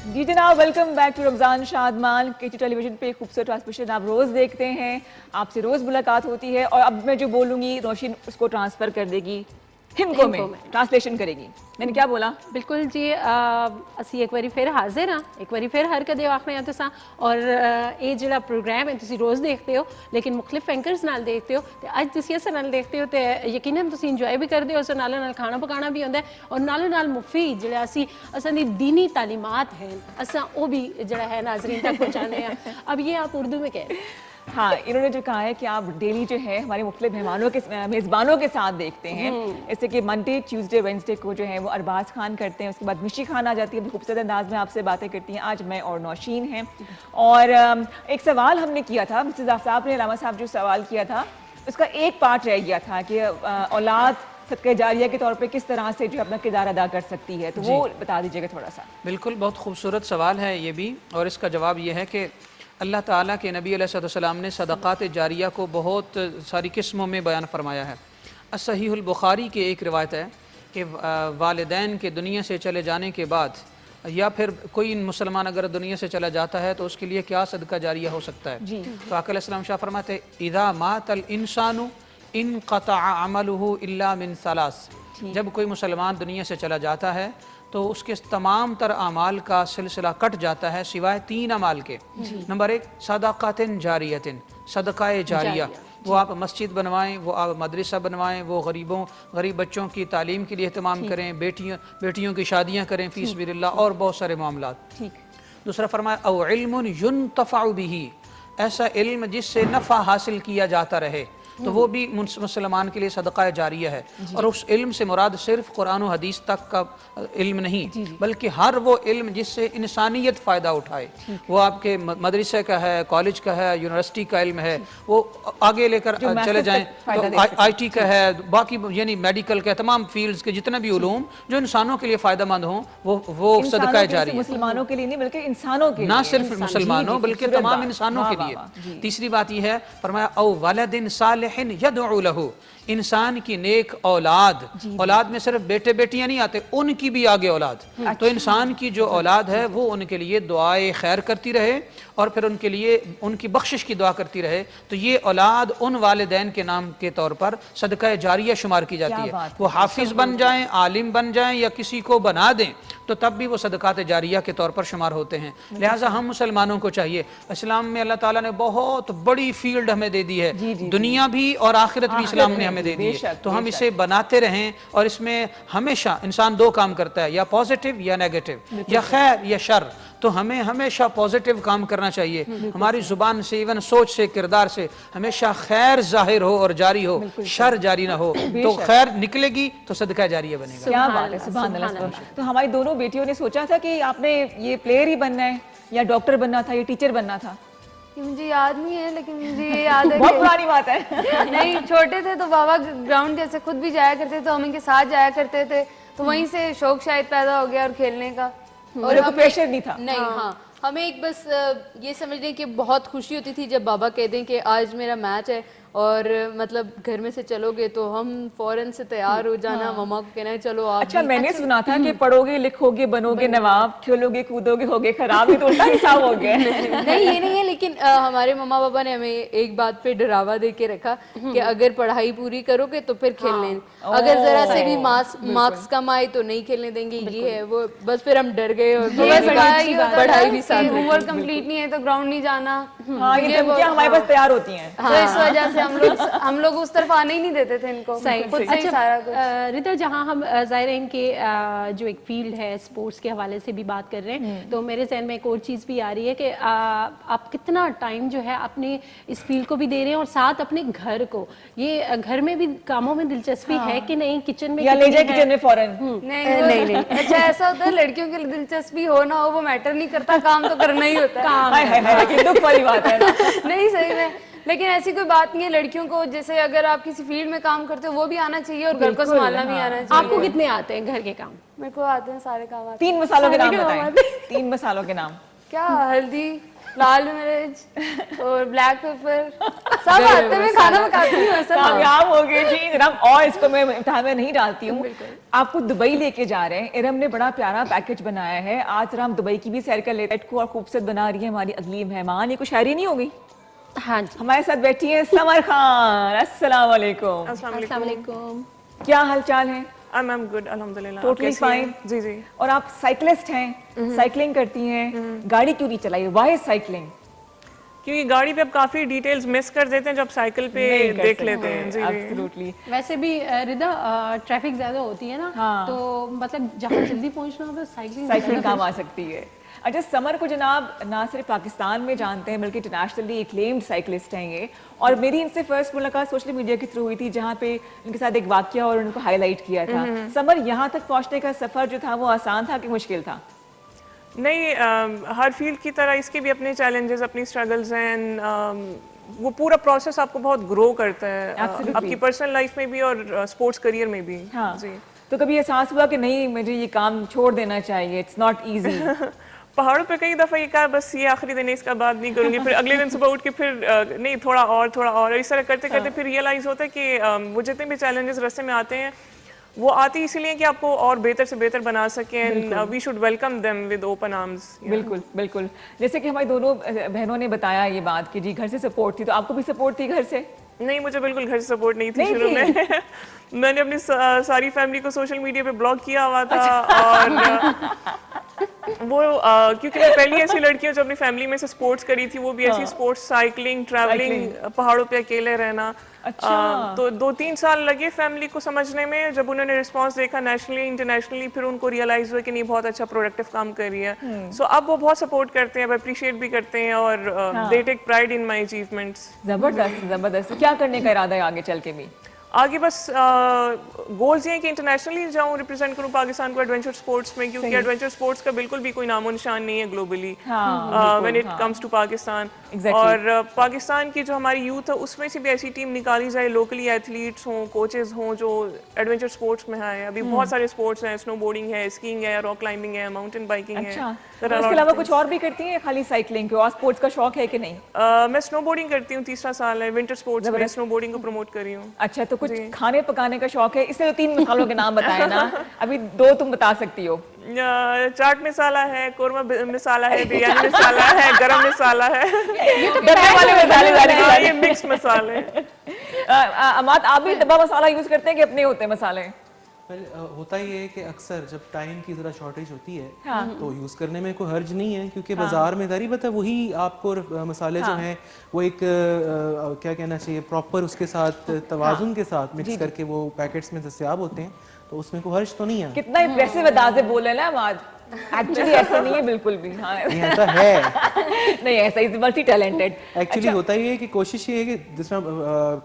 जी जनाब, welcome back to Ramzan Shadman. KT television पे खूबसूरत ट्रांसमिशन आप रोज़ देखते हैं, आपसे रोज़ मुलाकात होती है, और अब मैं जो बोलूँगी रोशिन उसको ट्रांसफ़र कर देगी हिंदको में, ट्रांसलेशन करेगी। मैंने क्या बोला? बिल्कुल जी, असी एक बारी फिर हाजिर हाँ, एक बारी फिर हर कदे आखने आते सा, और ये जो प्रोग्राम है तुसी रोज़ देखते हो लेकिन मुख्तलिफ एंकर्स नाल देखते हो, तो अज तुसी इस नाल देखते हो तो यकीनन तुसी इंजॉय भी करते हो, उस नाल नाल खाना पकाना भी होंदा है, और नाल नाल मुफीद जो असी असां दी दीनी तालीमात हैं असां वो भी जड़ा है नाजरीन तक पहुँचाने हैं। अब ये आप उर्दू में कह रहे हैं। हाँ, इन्होंने जो कहा है कि आप डेली जो है हमारे मुख्तलिफ मेज़बानों के साथ देखते हैं, जैसे कि मंडे ट्यूसडे वेंसडे को जो है वो अरबाज खान करते हैं, उसके बाद मिशी खान आ जाती है, खूबसूरत अंदाज में आपसे बातें करती हैं। आज मैं और नौशीन हैं, और एक सवाल हमने किया था, मिसेज़ आफ्ताब ने, लामा साहब जो सवाल किया था उसका एक पार्ट रह गया था कि औलाद सदका जारिया के तौर पे किस तरह से जो अपना किरदार अदा कर सकती है, तो वो बता दीजिएगा थोड़ा सा। बिल्कुल, बहुत खूबसूरत सवाल है ये भी, और इसका जवाब ये है कि अल्लाह ताला के नबी अलैहिस्सलाम ने सदक़ात जारिया को बहुत सारी किस्मों में बयान फरमाया है। सहीहुल बुखारी की एक रिवायत है कि वालिदैन के दुनिया से चले जाने के बाद, या फिर कोई मुसलमान अगर दुनिया से चला जाता है तो उसके लिए क्या सदका जारिया हो सकता है। तो आका अलैहिस्सलाम शाह फरमाते, इदा मातल इंसानु इनक़ता अमलुहु इल्ला मिन सलास, जब कोई मुसलमान दुनिया से चला जाता है तो उसके तमाम तर अमाल का सिलसिला कट जाता है सिवाय 3 अमाल के। नंबर 1 सदक़ातिन जारियतिन, सदक़ाए जारिया, वो आप मस्जिद बनवाएं, वो आप मदरसा बनवाएं, वो गरीब बच्चों की तालीम के लिए एहतमाम करें, बेटियों की शादियाँ करें फी सबिलिल्लाह, और बहुत सारे मामलात। दूसरा फरमाया औ इल्मुन युन्तफ़अु बिही, ऐसा इल्म जिससे नफ़ा हासिल किया जाता रहे, तो वो भी मुसलमान के लिए सदका जारिया है। और उस इल्म से मुराद सिर्फ कुरान और हदीस तक का इल्म नहीं, बल्कि हर वो इल्म जिससे इंसानियत फ़ायदा उठाए, वो आपके मदरसे का है, कॉलेज का है, यूनिवर्सिटी का इल्म है, वो आगे लेकर चले जाएं, तो IT का है, बाकी यानी मेडिकल का, तमाम फील्ड्स के जितने भी उलूम जो इंसानों के लिए फ़ायदेमंद हों, वो सदका जारिया, मुसलमानों के लिए नहीं बल्कि इंसानों के लिए, ना सिर्फ मुसलमानों बल्कि तमाम इंसानों के लिए। तीसरी बात यह है, फरमाया औ वलदिन सालिहिन यदउ लहू, इंसान की नेक औलाद, औलाद में सिर्फ बेटे बेटियां नहीं आते, उनकी भी आगे औलाद। तो इंसान की जो औलाद है वो उनके लिए दुआए खैर करती रहे और फिर उनके लिए उनकी बख्शिश की दुआ करती रहे, तो ये औलाद उन वालिदैन के नाम के तौर पर सदका जारिया शुमार की जाती है। वो हाफिज बन जाएं, आलिम बन जाएं, या किसी को बना दें, तो तब भी वो सदकात जारिया के तौर पर शुमार होते हैं। लिहाजा हम मुसलमानों को चाहिए, इस्लाम में अल्लाह ताला ने बहुत बड़ी फील्ड हमें दे दी है, दुनिया भी और आखिरत भी इस्लाम ने हमें दे दी है, तो हम इसे बनाते रहें। और इसमें हमेशा इंसान 2 काम करता है, या पॉजिटिव या नेगेटिव, या खैर या शर, तो हमें हमेशा पॉजिटिव काम करना चाहिए। हमारी जुबान से, इवन सोच से, किरदार से हमेशा खैर जाहिर हो और जारी हो, शर जारी ना हो, तो खैर निकलेगी तो सदका जारिया बनेगा। क्या बात है, सुभान अल्लाह। तो हमारी दोनों बेटियों ने सोचा था कि आपने ये प्लेयर ही बनना है या डॉक्टर बनना था या टीचर बनना था? मुझे याद नहीं है, लेकिन मुझे ये याद है बहुत पुरानी बात है। नहीं, छोटे थे तो बाबा ग्राउंड जैसे खुद भी जाया करते तो हम इनके साथ जाया करते थे, तो वहीं से शौक शायद पैदा हो गया और खेलने का, और कोई प्रेशर नहीं था। नहीं, हाँ, हमें एक बस ये समझने की बहुत खुशी होती थी जब बाबा कह दें कि आज मेरा मैच है, और मतलब घर में से चलोगे तो हम फौरन से तैयार हो जाना, मम्मा को कहना है चलो आप। अच्छा, मैंने सुना था कि पढ़ोगे लिखोगे बनोगे नवाब, खेलोगे कूदोगे होगे खराब, ही तो उल्टा हिसाब हो गया। नहीं, ये नहीं है, लेकिन हमारे मम्मा पापा ने हमें एक बात पे डरावा दे के रखा कि अगर पढ़ाई पूरी करोगे तो फिर खेलने, अगर जरा से भी मार्क्स कम आए तो नहीं खेलने देंगे, ये है वो। बस फिर हम डर गए और पढ़ाई भी साथ, होमवर्क कंप्लीट नहीं है तो ग्राउंड नहीं जाना। हाँ, ये धमकियां हमारे पास तैयार होती हैं, तो इस वजह से हम लोग उस तरफ आने ही नहीं देते थे इनको। अच्छा, सारा कुछ। रिता, जहाँ हम ज़ाहिर इनके जो एक फील्ड है स्पोर्ट्स के हवाले से भी बात कर रहे हैं, तो मेरे जहन में एक और चीज़ भी आ रही है कि आप कितना टाइम जो है अपने इस फील्ड को भी दे रहे हैं और साथ अपने घर को, ये घर में भी कामों में दिलचस्पी है कि नहीं? किचन में या ले जाए किचन में फौरन? नहीं। अच्छा, ऐसा होता है लड़कियों के लिए दिलचस्पी हो ना हो वो मैटर नहीं करता, काम तो करना ही होता है। दुख वाली बात है। नहीं, सही में लेकिन ऐसी कोई बात नहीं है, लड़कियों को जैसे अगर आप किसी फील्ड में काम करते हो वो भी आना चाहिए और घर को संभालना भी आना चाहिए। आपको कितने आते हैं घर के काम? मेरे को आते हैं सारे काम आते हैं। 3 मसालों के नाम बताएं। 3 मसालों के नाम। क्या? हल्दी, लाल मिर्च और ब्लैक पेपर, सब आते हैं। मैं खाना पकाती हूँ। कामयाब हो गए जी जनाब। और इसको मैं इम्तिहान में नहीं डालती हूँ। आपको दुबई लेके जा रहे हैं। इरम ने बड़ा प्यारा पैकेज बनाया है। आज जरा हम दुबई की भी सैर कर लेते हैं। और खूबसूरत बना रही है हमारी अगली मेहमान। ये कुछ शायरी नहीं होगी? हाँ जी। हमारे साथ बैठी है समर खान। अस्सलाम वालेकुम। अस्सलाम वालेकुम। क्या हाल चाल है? I'm good, अल्हम्दुलिल्लाह। Totally fine. जी जी। और आप साइकिलिस्ट हैं, साइकिलिंग करती हैं, गाड़ी क्यों नहीं चलाई? Why cycling? क्योंकि गाड़ी पे अब काफी डिटेल्स मिस कर देते हैं जब साइकिल पे देख लेते हैं। जी एब्सोल्युटली। वैसे भी रिदा ट्रैफिक ज्यादा होती है ना, तो मतलब जहाँ जल्दी पहुँचना हो साइकिलिंग काम आ सकती है। अच्छा, समर को जनाब ना सिर्फ पाकिस्तान में जानते हैं बल्कि इंटरनेशनली एक्लेम्ड साइकिलिस्ट हैं ये। और मेरी इनसे फर्स्ट मुलाकात सोशल मीडिया के थ्रू हुई थी जहाँ पे इनके साथ एक वाकया और उनको हाईलाइट किया था। समर, यहाँ तक पहुँचने का सफर जो था वो आसान था कि मुश्किल था? नहीं, हर फील्ड की तरह इसके भी अपने चैलेंजेस, अपनी स्ट्रगल्स हैं। वो पूरा प्रोसेस आपको बहुत ग्रो करता है आपकी पर्सनल लाइफ में भी और स्पोर्ट्स करियर में भी। हाँ। जी। तो कभी एहसास हुआ कि नहीं मुझे ये काम छोड़ देना चाहिए, इट्स नॉट ईजी? पहाड़ों पे कई दफ़ा ये कहा बस ये आखिरी दिन है, इसका बाद नहीं करूँगी। फिर अगले दिन सुबह उठ के फिर नहीं थोड़ा और इस तरह करते करते फिर रियलाइज होता है कि वो जितने भी चैलेंजेस रास्ते में आते हैं वो आती इसलिए कि आपको और बेहतर से बेहतर बना सकें। We should welcome them with open arms. बिल्कुल बिल्कुल। जैसे कि हमारी दोनों बहनों ने बताया ये बात कि जी घर से सपोर्ट थी, तो आपको भी सपोर्ट थी घर से? नहीं, मुझे बिल्कुल घर से सपोर्ट नहीं थी शुरू में। मैंने अपनी सारी फैमिली को सोशल मीडिया पे ब्लॉक किया हुआ था। और वो क्योंकि मैं पहली ऐसी लड़की हूँ जो अपनी फैमिली में से स्पोर्ट्स करी थी, वो भी ऐसी स्पोर्ट्स, साइकिलिंग, ट्रैवलिंग, पहाड़ों पे अकेले रहना। तो 2-3 साल लगे फैमिली को समझने में। जब उन्होंने रिस्पांस देखा नेशनली इंटरनेशनली, फिर उनको रियलाइज हुआ कि नहीं बहुत अच्छा प्रोडक्टिव काम कर रही है। सो अब वो बहुत सपोर्ट करते हैं, अप्रिशिएट भी करते हैं और they take pride in my achievements. जबरदस्त जबरदस्त। क्या करने का इरादा है आगे चल के भी? आगे बस गोल्स ये हैं कि इंटरनेशनली जाऊं, रिप्रेजेंट करूं पाकिस्तान को एडवेंचर स्पोर्ट्स में, क्योंकि एडवेंचर स्पोर्ट्स का बिल्कुल भी कोई नामो निशान नहीं है globally when it comes to Pakistan. और पाकिस्तान की जो हमारी यूथ है उसमें से भी ऐसी टीम निकाली जाए, लोकली एथलीट्स हों, कोचेस हों जो एडवेंचर स्पोर्ट्स में आए। अभी बहुत सारे स्पोर्ट्स हैं, स्नो बोर्डिंग है, स्कीइंग है, रॉक क्लाइंबिंग है, माउंटेन बाइकिंग है। तो इसके अलावा कुछ और भी करती हैं, खाली साइकिलिंग और स्पोर्ट्स का शौक है कि नहीं? मैं स्नो बोर्डिंग करती हूँ, 3रा साल है। विंटर स्पोर्ट्स में स्नो बोर्डिंग को प्रमोट कर रही हूँ। अच्छा, तो कुछ खाने पकाने का शौक है? इससे तो 3 मसालों के नाम बताए ना, अभी 2 तुम बता सकती हो। चाट मसाला है, कोरमा मसाला है, बिरयानी मसाला है, गरम मसाला है। डब्बे वाले मसाले, ये मिक्स मसाले। अमाद, आप भी डब्बा मसाला यूज करते हैं कि अपने होते हैं मसाले? होता ही है कि अक्सर जब टाइम की ज़रा शॉर्टेज होती है तो यूज़ करने में कोई हर्ज नहीं है, क्योंकि बाज़ार में दारी बता वही आपको मसाले जो हैं वो एक क्या कहना चाहिए प्रॉपर उसके साथ तवाज़ुन के साथ मिक्स करके वो पैकेट्स में दस्तयाब होते हैं, तो उसमें कोई हर्ज तो नहीं है। कितना इम्प्रेसिव अंदाज़ में बोले ना अमाद। एक्चुअली ऐसा नहीं है बिल्कुल भी। हाँ नहीं, ऐसा है। नहीं, ऐसा इज मल्टी टैलेंटेड। एक्चुअली होता ही है कि कोशिश ये है कि जिसमें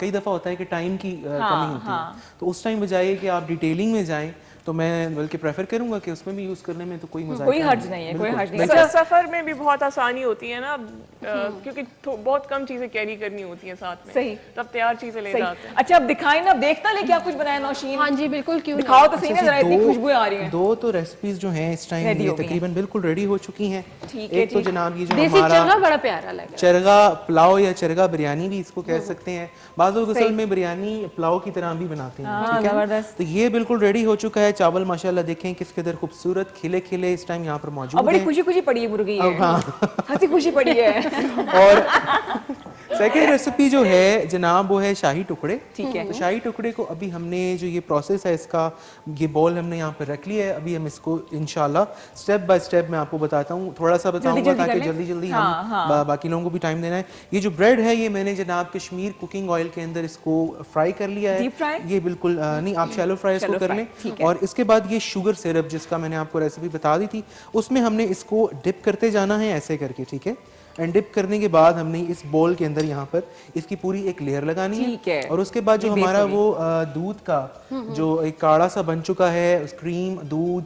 कई दफ़ा होता है कि टाइम की कमी होती है, तो उस टाइम बजाय कि आप डिटेलिंग में जाएं तो मैं बल्कि प्रेफर करूंगा कि उसमें भी यूज करने में तो कोई मजा कोई हर्ज नहीं है, कोई हर्ज नहीं है। सफर में भी बहुत आसानी होती है ना, क्योंकि बहुत कम चीजें कैरी करनी होती हैं साथ में। सही। तब तैयार चीजें ले जाते हैं। अच्छा, अब दिखाएं ना, देखना ले क्या कुछ बनाया नौशीन। हाँ जी बिल्कुल, क्यों दिखाओ तो सही ना, जरा इतनी खुशबू आ रही है। 2 तो रेसिपीज जो हैं इस टाइम ये तकरीबन बिल्कुल रेडी हो चुकी हैं। एक तो जनाब ये जो हमारा चरगा बड़ा प्यारा लगा, चरगा पुलाव या चरगा बिरयानी भी इसको कह सकते हैं। बाज़ लोग असल में बिरयानी पुलाव की तरह भी बनाते हैं, ठीक है। तो ये बिल्कुल रेडी हो चुका है। चावल माशाल्लाह देखें किस कदर खूबसूरत खिले खिले इस टाइम यहाँ पर मौजूद है। बड़ी खुशी खुशी पड़ी है मुर्गी, हंसी खुशी पड़ी है। और सेकंड रेसिपी जो है जनाब वो है शाही टुकड़े। ठीक है। तो शाही टुकड़े को अभी हमने जो ये प्रोसेस है इसका, ये बॉल हमने यहाँ पर रख लिया है। अभी हम इसको इंशाल्लाह स्टेप बाय स्टेप मैं आपको बताता हूँ, थोड़ा सा बताऊंगा ताकि जल्दी जल्दी हम बाकी लोगों को भी टाइम देना है। ये जो ब्रेड है ये मैंने जनाब कश्मीर कुकिंग ऑयल के अंदर इसको फ्राई कर लिया है। ये बिल्कुल नहीं, आप शैलो फ्राई इसको कर लें। और इसके बाद ये शुगर सिरप जिसका मैंने आपको रेसिपी बता दी थी, उसमें हमने इसको डिप करते जाना है ऐसे करके, ठीक है। एंड डिप करने के बाद हमने इस बोल के अंदर यहाँ पर इसकी पूरी एक लेयर लगानी है और उसके बाद जो हमारा वो दूध का जो एक काढ़ा सा बन चुका है, क्रीम, दूध,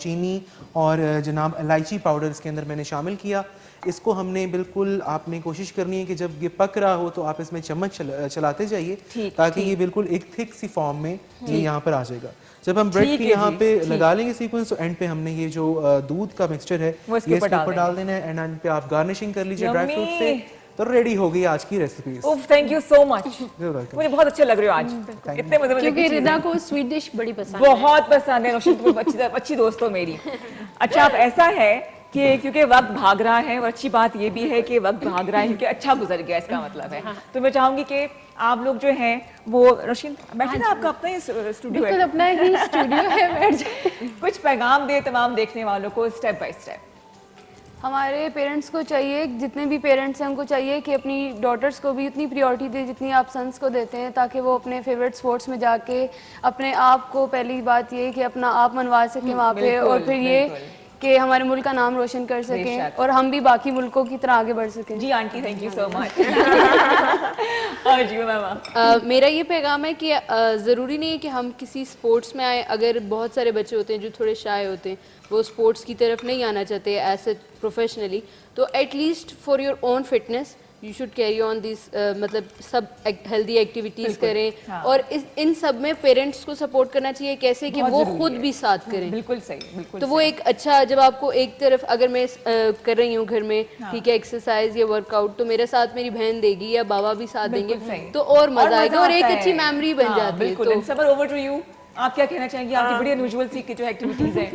चीनी और जनाब इलायची पाउडर इसके अंदर मैंने शामिल किया। इसको हमने बिल्कुल, आपने कोशिश करनी है कि जब ये पक रहा हो तो आप इसमें चम्मच चलाते जाइए ताकि ये बिल्कुल एक थिक सी फॉर्म में ये यहाँ पर आ जाएगा। जब हम ब्रेड के यहाँ पे लगा लेंगे सीक्वेंस तो एंड पे हमने ये जो दूध का मिक्सचर है ये इसके ऊपर डाल देना है एंड एंड पे आप गार्निशिंग कर लीजिए ड्राई फ्रूट से, तो रेडी हो गई आज की recipe. Thank you so much, मुझे बहुत अच्छे लग रहे हो आज, इतने मजे क्योंकि रिदा को स्वीट डिश बड़ी पसंद बहुत पसंद है। नौशीन अच्छी दोस्त हो मेरी। अच्छा, अब ऐसा है कि क्योंकि वक्त भाग रहा है और अच्छी बात ये भी है कि वक्त भाग रहा है क्योंकि अच्छा गुजर गया, इसका मतलब है। तो मैं चाहूंगी कि आप लोग जो हैं वो रोशिन बैठे ना, आपका अपना ही स्टूडियो है, अपना ही स्टूडियो है, बैठ जाए, कुछ पैगाम दे तमाम देखने वालों को स्टेप बाय स्टेप। हमारे पेरेंट्स को चाहिए, जितने भी पेरेंट्स हैं उनको चाहिए कि अपनी डॉटर्स को भी उतनी प्रायोरिटी दे जितनी आप सन्स को देते हैं, ताकि वो अपने फेवरेट स्पोर्ट्स में जाके अपने आप को, पहली बात ये कि अपना आप मनवा सकें वहाँ पे, और फिर ये कि हमारे मुल्क का नाम रोशन कर सकें और हम भी बाकी मुल्कों की तरह आगे बढ़ सकें। जी aunty, thank you so much. जी मामा, मेरा ये पैगाम है कि ज़रूरी नहीं है कि हम किसी स्पोर्ट्स में आए। अगर बहुत सारे बच्चे होते हैं जो थोड़े शाय होते हैं, वो स्पोर्ट्स की तरफ नहीं आना चाहते एज प्रोफेशनली, तो at least for your own fitness you should carry on this, मतलब सब हेल्दी एक्टिविटीज करें। हाँ। और इन सब में पेरेंट्स को सपोर्ट करना चाहिए, कैसे कि वो खुद भी साथ करें। बिल्कुल सही, बिल्कुल तो वो एक अच्छा, जब आपको एक तरफ अगर मैं कर रही हूँ घर में, ठीक है, एक्सरसाइज या वर्कआउट, तो मेरे साथ मेरी बहन देगी या बाबा भी साथ देंगे तो और मजा आएगा और एक अच्छी मेमोरी बन जाती है। तो सबर ओवर टू यू, आप क्या कहना चाहेंगे? आपकी बड़ी अनयूजुअल सी की जो एक्टिविटीज हैं।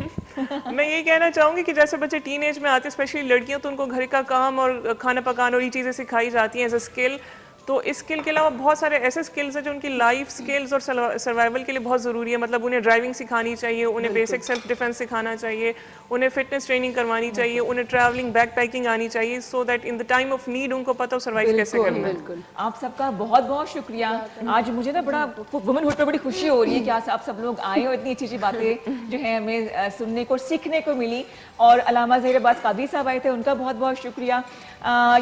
मैं ये कहना चाहूँगी कि जैसे बच्चे टीन एज में आते हैं, स्पेशली लड़कियाँ, तो उनको घर का काम और खाना पकाना और ये चीज़ें सिखाई जाती हैं एज अ स्किल। तो इस स्किल के अलावा बहुत सारे ऐसे स्किल्स हैं जो उनकी लाइफ स्किल्स और सर्वाइवल के लिए बहुत ज़रूरी है। मतलब उन्हें ड्राइविंग सिखानी चाहिए, उन्हें बेसिक सेल्फ डिफेंस सिखाना चाहिए, उन्हें फिटनेस ट्रेनिंग करवानी चाहिए, उन्हें ट्रैवलिंग, बैक पैकिंग आनी चाहिए, so that in the time of need उनको पता हो सर्वाइव कैसे करना है। बिल्कुल। आप सबका बहुत बहुत शुक्रिया। आज मुझे ना बड़ा वुमनहुड पर बड़ी खुशी हो रही है कि आज आप सब लोग आए और इतनी अच्छी अच्छी बातें जो है हमें सुनने को, सीखने को मिली। और अल्लामा ज़हीर अब्बास कादरी साहब आए थे, उनका बहुत बहुत शुक्रिया।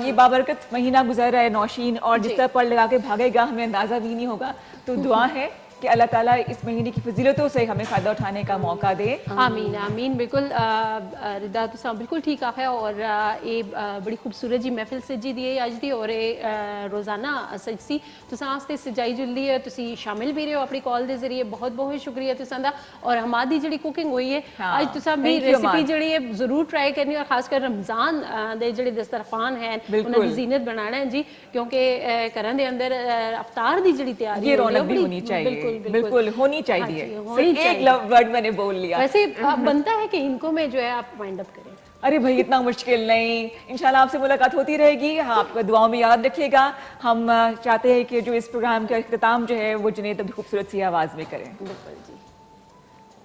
ये बाबरकत महीना गुजर रहा है नौशीन, और जिस तरह पढ़ लगा के भागेगा हमें अंदाज़ा भी नहीं होगा। तो दुआ है कि अल्लाह ताला इस महीने की फजीलतों से हमें फ़ायदा उठाने का मौका दे। आमीन आमीन। बिल्कुल रिदा तो साहब बिल्कुल ठीक है। और ये बड़ी खूबसूरत जी महफिल सजी दी है अज दी, और रोज़ाना सजसी तुसां सजाई जुलदी है, तुसी शामिल भी रहे हो अपनी कॉल के जरिए, बहुत बहुत शुक्रिया तुसां दा। और हमारी जी कुकिंग हुई है अज, तुसां भी रेसिपी जी जरूर ट्राई करनी, और खासकर रमज़ान के जो दस्तरखान है उन्होंने जीनत बनाना है जी, क्योंकि घर के अंदर अफ्तार की जी तैयारी रौनक भी होनी चाहिए। बिल्कुल होनी चाहिए। एक वर्ड मैंने बोल लिया। वैसे बनता है कि इनको में जो है आप वाइंड अप करें। अरे भाई इतना मुश्किल नहीं, इंशाल्लाह आपसे मुलाकात होती रहेगी। हाँ, आपका दुआओं में याद रखिएगा। हम चाहते हैं कि जो इस प्रोग्राम का इख्तिताम जो है वो जुनैद अपनी खूबसूरत सी आवाज में करें। बिल्कुल जी।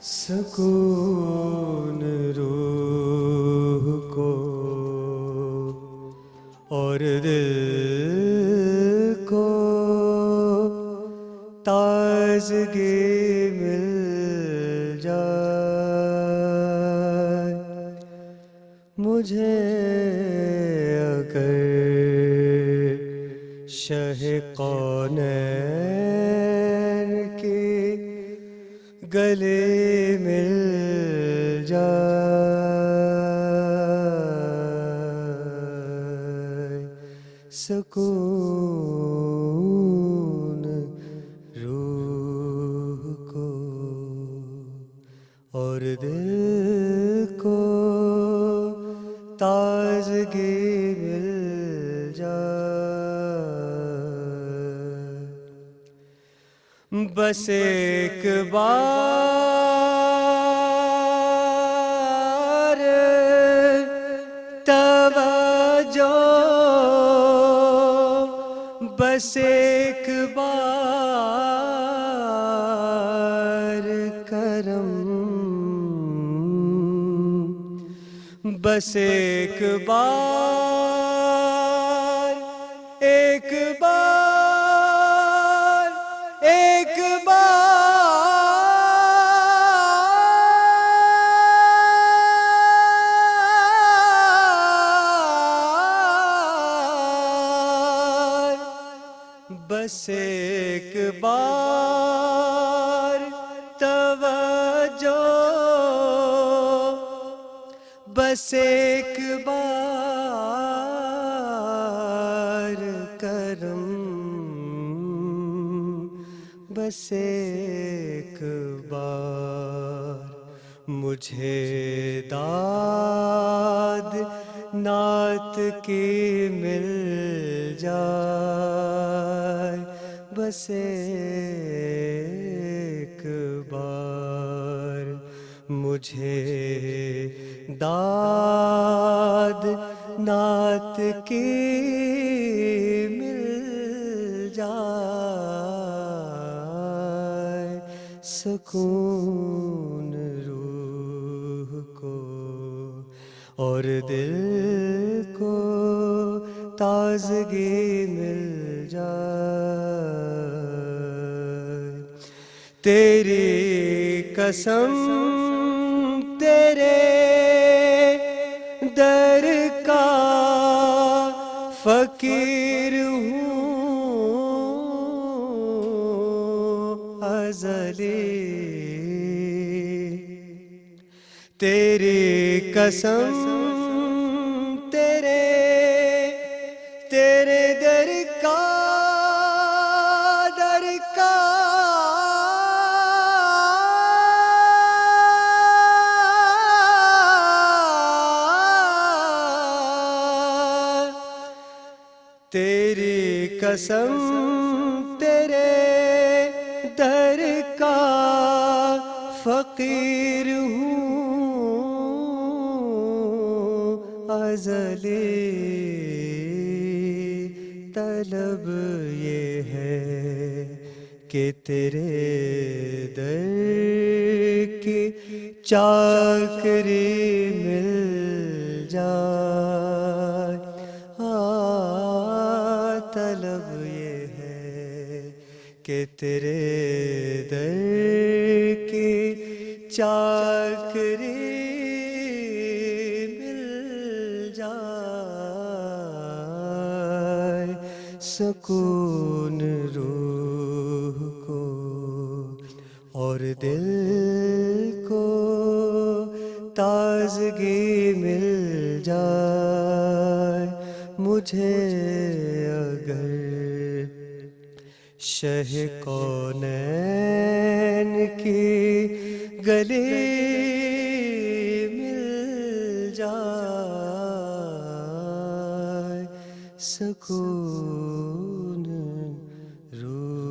सुकून रूह को और दिल को ताज़गी मिल जाए मुझे अगर शह कौनैन के गले मिल जाए सुकून रूह को और दिल को ताज़गी मिल जाए बस एक बार तवज्जो बस एक बार करम बस एक बार एक बार एक बस एक बार करम, बस एक बार मुझे दाद नात की मिल जाए, बस एक बार मुझे दाद नात की मिल जाए, सुकून रूह को और दिल को ताज़गी मिल जाए। तेरी कसम तेरे दर का फकीर हूँ अज़ली, तेरी कसम तेरे दर का तेरी कसम तेरे दर का फकीर हूँ अज़ली। तलब ये है कि तेरे दर की चाकरी मिल जाए, तलब ये है कि तेरे दर की चाकरी मिल जाए, सुकून रूह को और दिल को ताज़गी मिल जाए। मुझे अगर शह कौनैन की गली मिल जाए, सुकून रूह